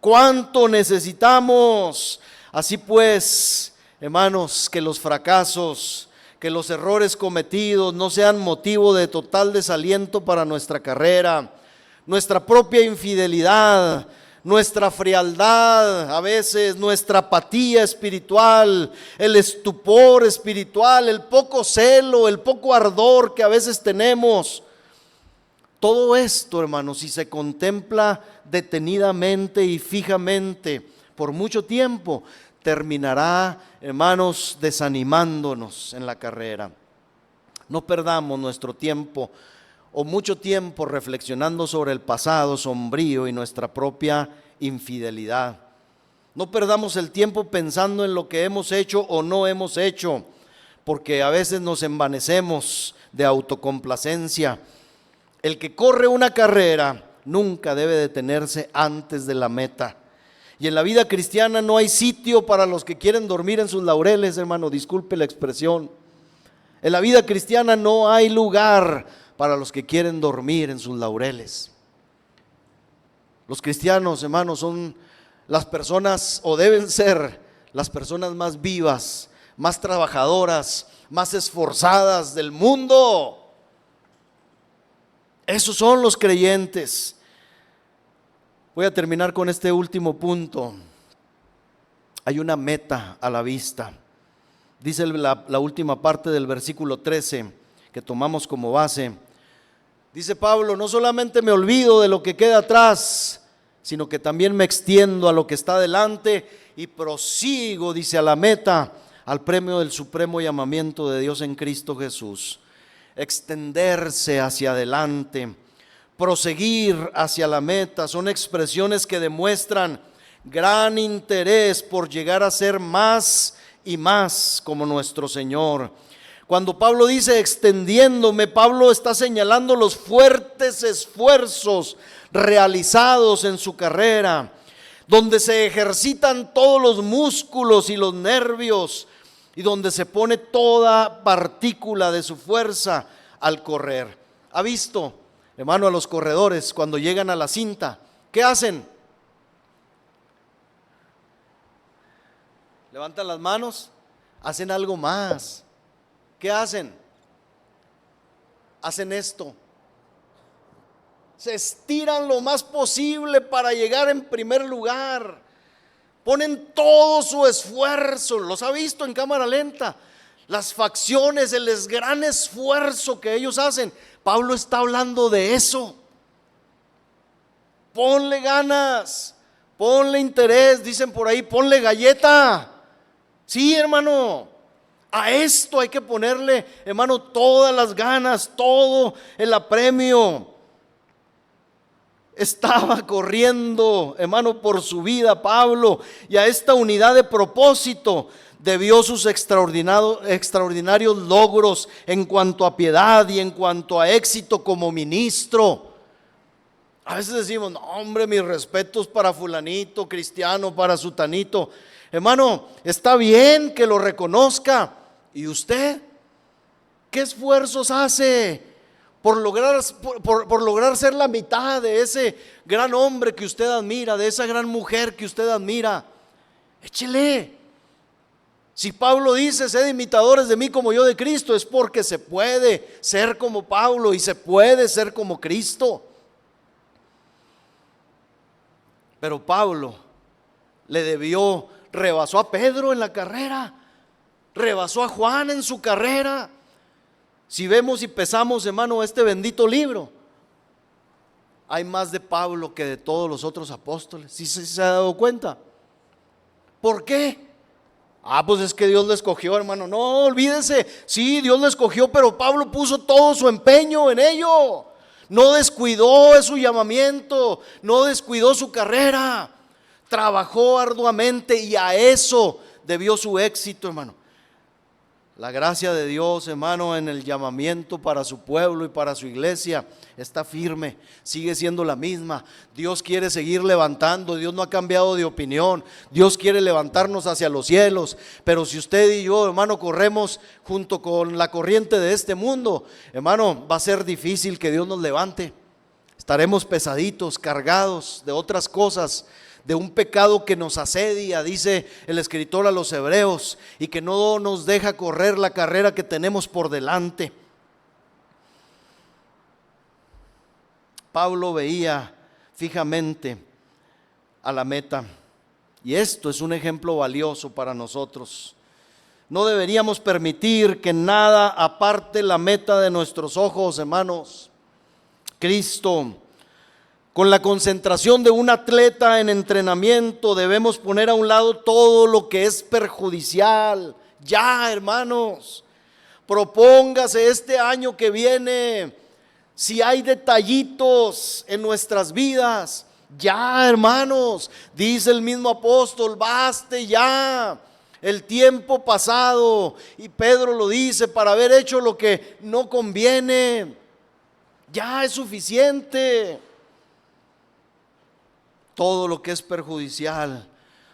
¿Cuánto necesitamos? Así pues, hermanos, que los fracasos, que los errores cometidos no sean motivo de total desaliento para nuestra carrera. Nuestra propia infidelidad, nuestra frialdad, a veces nuestra apatía espiritual, el estupor espiritual, el poco celo, el poco ardor que a veces tenemos. Todo esto, hermanos, si se contempla detenidamente y fijamente por mucho tiempo, terminará, hermanos, desanimándonos en la carrera. No perdamos nuestro tiempo o mucho tiempo reflexionando sobre el pasado sombrío y nuestra propia infidelidad. No perdamos el tiempo pensando en lo que hemos hecho o no hemos hecho, porque a veces nos envanecemos de autocomplacencia. El que corre una carrera nunca debe detenerse antes de la meta. Y en la vida cristiana no hay sitio para los que quieren dormir en sus laureles, hermano, disculpe la expresión. En la vida cristiana no hay lugar para los que quieren dormir en sus laureles. Los cristianos, hermanos, son las personas, o deben ser las personas más vivas, más trabajadoras, más esforzadas del mundo. Esos son los creyentes. Voy a terminar con este último punto. Hay una meta a la vista. Dice la última parte del versículo 13, que tomamos como base. Dice Pablo, no solamente me olvido de lo que queda atrás, sino que también me extiendo a lo que está delante y prosigo, dice, a la meta, al premio del supremo llamamiento de Dios en Cristo Jesús. Extenderse hacia adelante, proseguir hacia la meta, son expresiones que demuestran gran interés por llegar a ser más y más como nuestro Señor. Cuando Pablo dice extendiéndome, Pablo está señalando los fuertes esfuerzos realizados en su carrera, donde se ejercitan todos los músculos y los nervios y donde se pone toda partícula de su fuerza al correr. ¿Ha visto, hermano, a los corredores cuando llegan a la cinta? ¿Qué hacen? Levantan las manos, hacen algo más. ¿Qué hacen? Hacen esto. Se estiran lo más posible para llegar en primer lugar. Ponen todo su esfuerzo. ¿Los ha visto en cámara lenta? Las facciones, el gran esfuerzo que ellos hacen. Pablo está hablando de eso. Ponle ganas, ponle interés, dicen por ahí, ponle galleta. Sí, hermano. A esto hay que ponerle, hermano, todas las ganas, todo el apremio. Estaba corriendo, hermano, por su vida Pablo, y a esta unidad de propósito debió sus extraordinarios logros en cuanto a piedad y en cuanto a éxito como ministro. A veces decimos, no, hombre, mis respetos para fulanito, cristiano, para sutanito. Hermano, está bien que lo reconozca. ¿Y usted? ¿Qué esfuerzos hace por lograr ser la mitad de ese gran hombre que usted admira, de esa gran mujer que usted admira? Échele. Si Pablo dice, sed imitadores de mí como yo de Cristo, es porque se puede ser como Pablo y se puede ser como Cristo. Pero Pablo rebasó a Pedro en la carrera, rebasó a Juan en su carrera. Si vemos y pesamos, hermano, este bendito libro, hay más de Pablo que de todos los otros apóstoles. ¿Sí se ha dado cuenta? ¿Por qué? Pues es que Dios lo escogió, hermano. No, olvídese, sí, Dios lo escogió, pero Pablo puso todo su empeño en ello. No descuidó su llamamiento, no descuidó su carrera. Trabajó arduamente y a eso debió su éxito, hermano. La gracia de Dios, hermano, en el llamamiento para su pueblo y para su iglesia está firme, sigue siendo la misma. Dios quiere seguir levantando, Dios no ha cambiado de opinión, Dios quiere levantarnos hacia los cielos. Pero si usted y yo, hermano, corremos junto con la corriente de este mundo, hermano, va a ser difícil que Dios nos levante. Estaremos pesaditos, cargados de otras cosas, de un pecado que nos asedia, dice el escritor a los Hebreos, y que no nos deja correr la carrera que tenemos por delante. Pablo veía fijamente a la meta, y esto es un ejemplo valioso para nosotros. No deberíamos permitir que nada aparte la meta de nuestros ojos, hermanos. Cristo. Con la concentración de un atleta en entrenamiento debemos poner a un lado todo lo que es perjudicial. Ya, hermanos, propóngase este año que viene, si hay detallitos en nuestras vidas, ya, hermanos, dice el mismo apóstol, baste ya el tiempo pasado. Y Pedro lo dice, para haber hecho lo que no conviene, ya es suficiente. Todo lo que es perjudicial,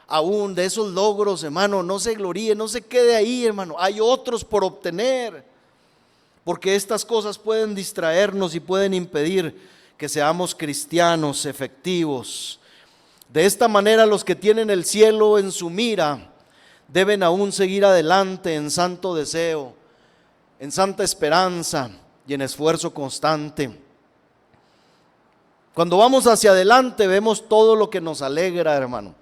aún de esos logros, hermano, no se gloríe, no se quede ahí, hermano. Hay otros por obtener, porque estas cosas pueden distraernos y pueden impedir que seamos cristianos efectivos. De esta manera, los que tienen el cielo en su mira deben aún seguir adelante en santo deseo, en santa esperanza y en esfuerzo constante. Cuando vamos hacia adelante vemos todo lo que nos alegra, hermano.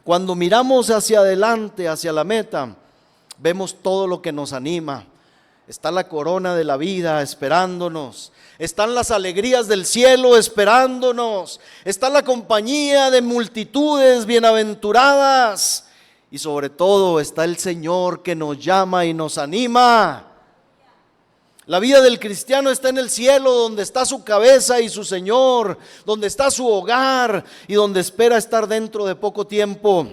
Cuando miramos hacia adelante, hacia la meta, vemos todo lo que nos anima. Está la corona de la vida esperándonos. Están las alegrías del cielo esperándonos. Está la compañía de multitudes bienaventuradas. Y sobre todo está el Señor que nos llama y nos anima. La vida del cristiano está en el cielo, donde está su cabeza y su Señor, donde está su hogar y donde espera estar dentro de poco tiempo.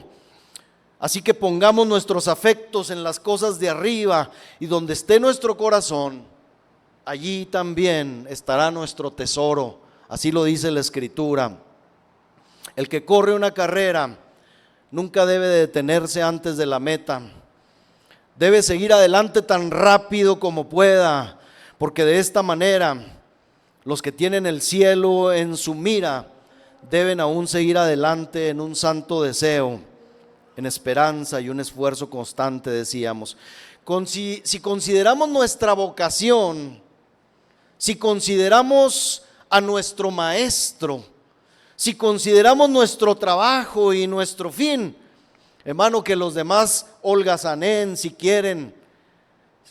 Así que pongamos nuestros afectos en las cosas de arriba, y donde esté nuestro corazón, allí también estará nuestro tesoro. Así lo dice la Escritura. El que corre una carrera nunca debe detenerse antes de la meta. Debe seguir adelante tan rápido como pueda, porque de esta manera los que tienen el cielo en su mira deben aún seguir adelante en un santo deseo, en esperanza y un esfuerzo constante, decíamos. Si consideramos nuestra vocación, si consideramos a nuestro maestro, si consideramos nuestro trabajo y nuestro fin, hermano, que los demás holgazaneen si quieren,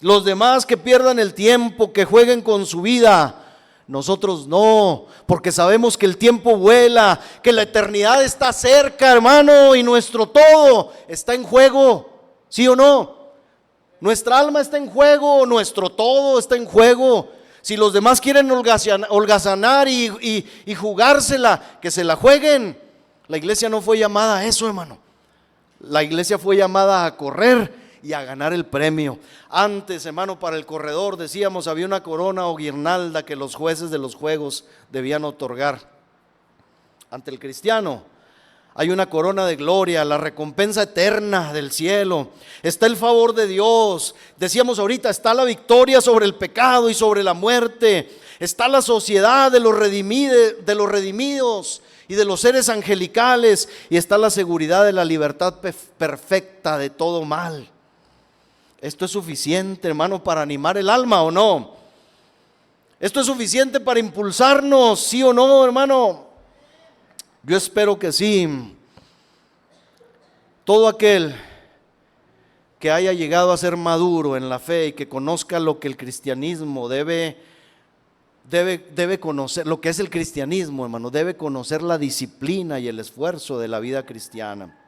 los demás que pierdan el tiempo, que jueguen con su vida, nosotros no, porque sabemos que el tiempo vuela, que la eternidad está cerca, hermano, y nuestro todo está en juego, ¿sí o no? Nuestra alma está en juego, nuestro todo está en juego. Si los demás quieren holgazanar y jugársela, que se la jueguen. La iglesia no fue llamada a eso, hermano. La iglesia fue llamada a correr y a ganar el premio. Antes, hermano, para el corredor, decíamos, había una corona o guirnalda que los jueces de los juegos debían otorgar. Ante el cristiano hay una corona de gloria, la recompensa eterna del cielo. Está el favor de Dios. Decíamos ahorita, está la victoria sobre el pecado y sobre la muerte. Está la sociedad de los redimidos y de los seres angelicales. Y está la seguridad de la libertad perfecta de todo mal. ¿Esto es suficiente, hermano, para animar el alma o no? ¿Esto es suficiente para impulsarnos, sí o no, hermano? Yo espero que sí. Todo aquel que haya llegado a ser maduro en la fe y que conozca lo que el cristianismo debe conocer, lo que es el cristianismo, hermano, debe conocer la disciplina y el esfuerzo de la vida cristiana.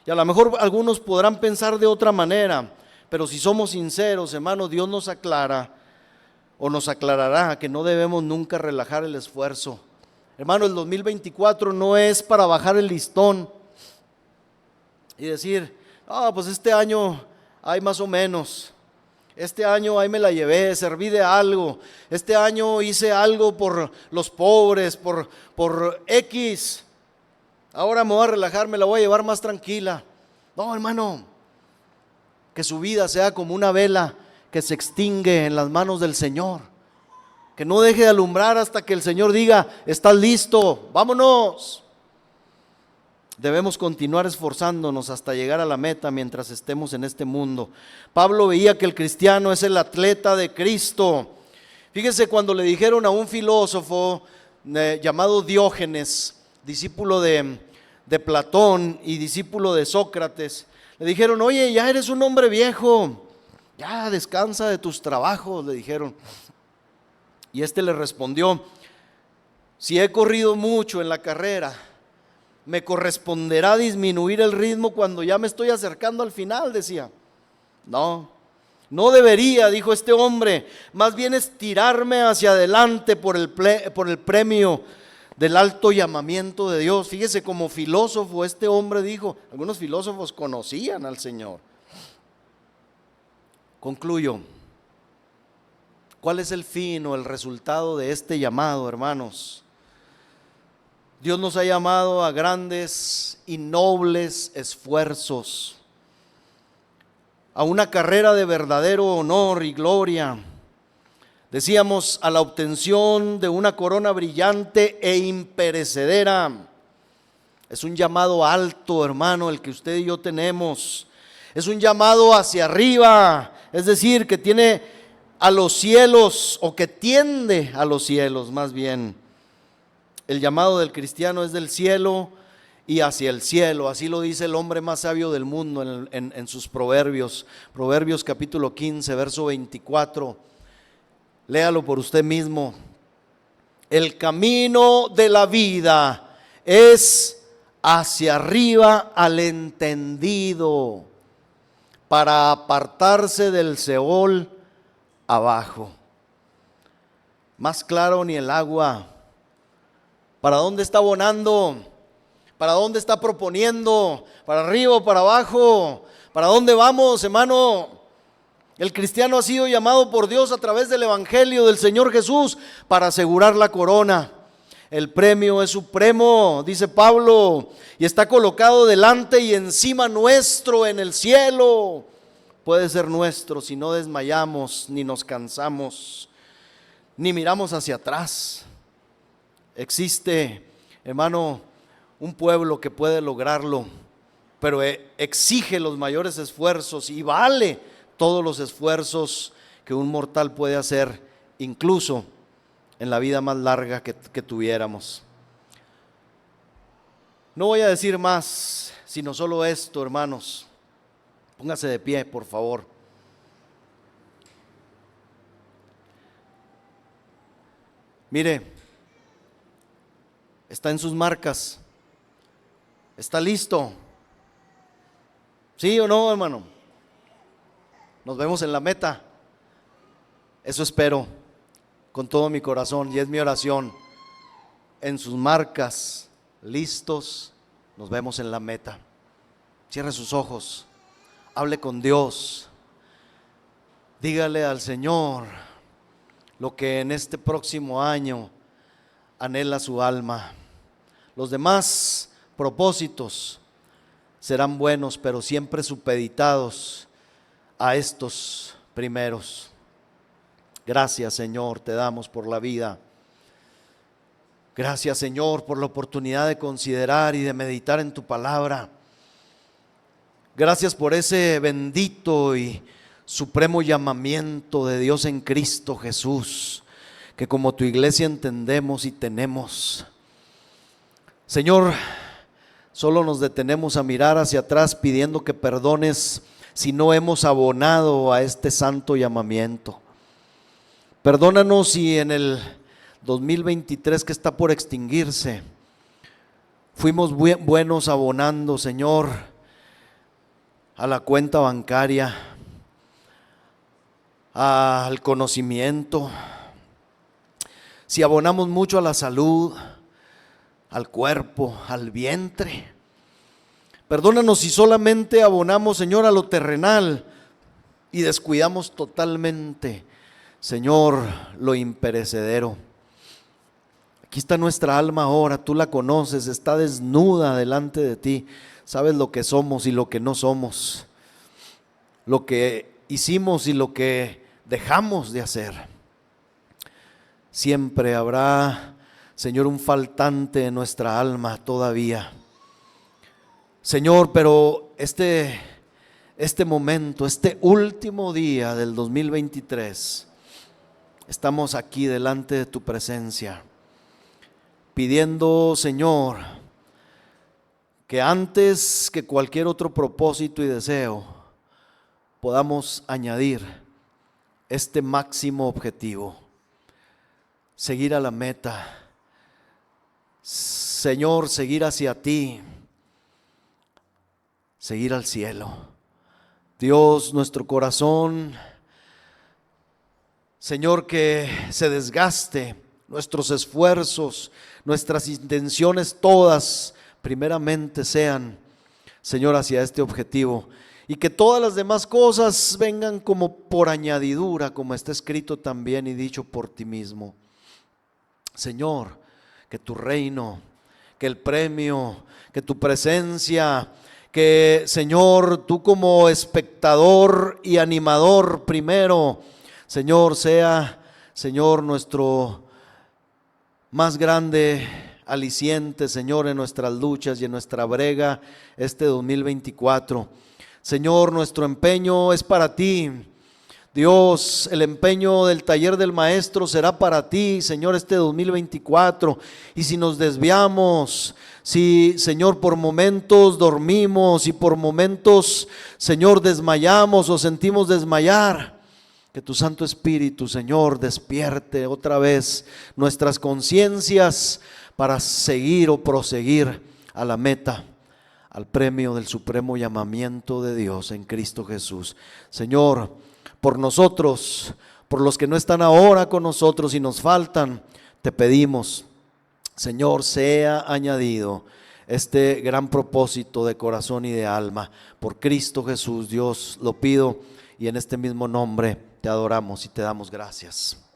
Y a lo mejor algunos podrán pensar de otra manera, pero si somos sinceros, hermano, Dios nos aclara o nos aclarará que no debemos nunca relajar el esfuerzo. Hermano, el 2024 no es para bajar el listón y decir, pues este año hay más o menos, este año ahí me la llevé, serví de algo, este año hice algo por los pobres, por X, ahora me voy a relajar, me la voy a llevar más tranquila. No, hermano, que su vida sea como una vela que se extingue en las manos del Señor. Que no deje de alumbrar hasta que el Señor diga, estás listo, vámonos. Debemos continuar esforzándonos hasta llegar a la meta mientras estemos en este mundo. Pablo veía que el cristiano es el atleta de Cristo. Fíjese cuando le dijeron a un filósofo llamado Diógenes, discípulo de Platón y discípulo de Sócrates, le dijeron, oye, ya eres un hombre viejo, ya descansa de tus trabajos, le dijeron. Y este le respondió, si he corrido mucho en la carrera, me corresponderá disminuir el ritmo cuando ya me estoy acercando al final, decía. No debería, dijo este hombre, más bien estirarme hacia adelante por el premio del alto llamamiento de Dios. Fíjese, como filósofo este hombre dijo, algunos filósofos conocían al Señor. Concluyo. ¿Cuál es el fin o el resultado de este llamado, hermanos? Dios nos ha llamado a grandes y nobles esfuerzos, a una carrera de verdadero honor y gloria. Decíamos, a la obtención de una corona brillante e imperecedera. Es un llamado alto, hermano, el que usted y yo tenemos. Es un llamado hacia arriba, es decir, que tiene a los cielos, o que tiende a los cielos más bien. El llamado del cristiano es del cielo y hacia el cielo. Así lo dice el hombre más sabio del mundo en sus proverbios. Proverbios capítulo 15, verso 24. Léalo por usted mismo. El camino de la vida es hacia arriba al entendido, para apartarse del Seol abajo. Más claro ni el agua. ¿Para dónde está abonando? ¿Para dónde está proponiendo? ¿Para arriba o para abajo? ¿Para dónde vamos, hermano? El cristiano ha sido llamado por Dios a través del Evangelio del Señor Jesús para asegurar la corona. El premio es supremo, dice Pablo, y está colocado delante y encima nuestro en el cielo. Puede ser nuestro si no desmayamos, ni nos cansamos, ni miramos hacia atrás. Existe, hermano, un pueblo que puede lograrlo, pero exige los mayores esfuerzos y vale todos los esfuerzos que un mortal puede hacer, incluso en la vida más larga que tuviéramos. No voy a decir más, sino solo esto, hermanos. Póngase de pie, por favor. Mire, está en sus marcas. ¿Está listo? ¿Sí o no, hermano? Nos vemos en la meta. Eso espero con todo mi corazón y es mi oración. En sus marcas, listos, nos vemos en la meta. Cierre sus ojos, hable con Dios, dígale al Señor lo que en este próximo año anhela su alma. Los demás propósitos serán buenos, pero siempre supeditados a estos primeros. Gracias, Señor, te damos por la vida. Gracias, Señor, por la oportunidad de considerar y de meditar en tu palabra. Gracias por ese bendito y supremo llamamiento de Dios en Cristo Jesús, que como tu iglesia entendemos y tenemos. Señor, solo nos detenemos a mirar hacia atrás pidiendo que perdones si no hemos abonado a este santo llamamiento. Perdónanos si en el 2023 que está por extinguirse fuimos buenos abonando, Señor, a la cuenta bancaria, al conocimiento, si abonamos mucho a la salud, al cuerpo, al vientre. Perdónanos si solamente abonamos, Señor, a lo terrenal y descuidamos totalmente, Señor, lo imperecedero. Aquí está nuestra alma ahora, tú la conoces, está desnuda delante de ti. Sabes lo que somos y lo que no somos, lo que hicimos y lo que dejamos de hacer. Siempre habrá, Señor, un faltante en nuestra alma todavía. Señor, pero este momento, este último día del 2023, estamos aquí delante de tu presencia, pidiendo, Señor, que antes que cualquier otro propósito y deseo, podamos añadir este máximo objetivo: seguir a la meta. Señor, seguir hacia ti, seguir al cielo. Dios, nuestro corazón, Señor, que se desgaste nuestros esfuerzos, nuestras intenciones todas, primeramente sean, Señor, hacia este objetivo, y que todas las demás cosas vengan como por añadidura, como está escrito también y dicho por ti mismo. Señor, que tu reino, que el premio, que tu presencia, que, Señor, tú como espectador y animador primero, Señor, sea, Señor, nuestro más grande aliciente, Señor, en nuestras luchas y en nuestra brega este 2024. Señor, nuestro empeño es para ti. Dios, el empeño del taller del maestro será para ti, Señor, este 2024. Y si nos desviamos, si, Señor, por momentos dormimos y por momentos, Señor, desmayamos o sentimos desmayar, que tu Santo Espíritu, Señor, despierte otra vez nuestras conciencias para seguir o proseguir a la meta, al premio del supremo llamamiento de Dios en Cristo Jesús. Señor, por nosotros, por los que no están ahora con nosotros y nos faltan, te pedimos, Señor, sea añadido este gran propósito de corazón y de alma. Por Cristo Jesús, Dios, lo pido y en este mismo nombre te adoramos y te damos gracias.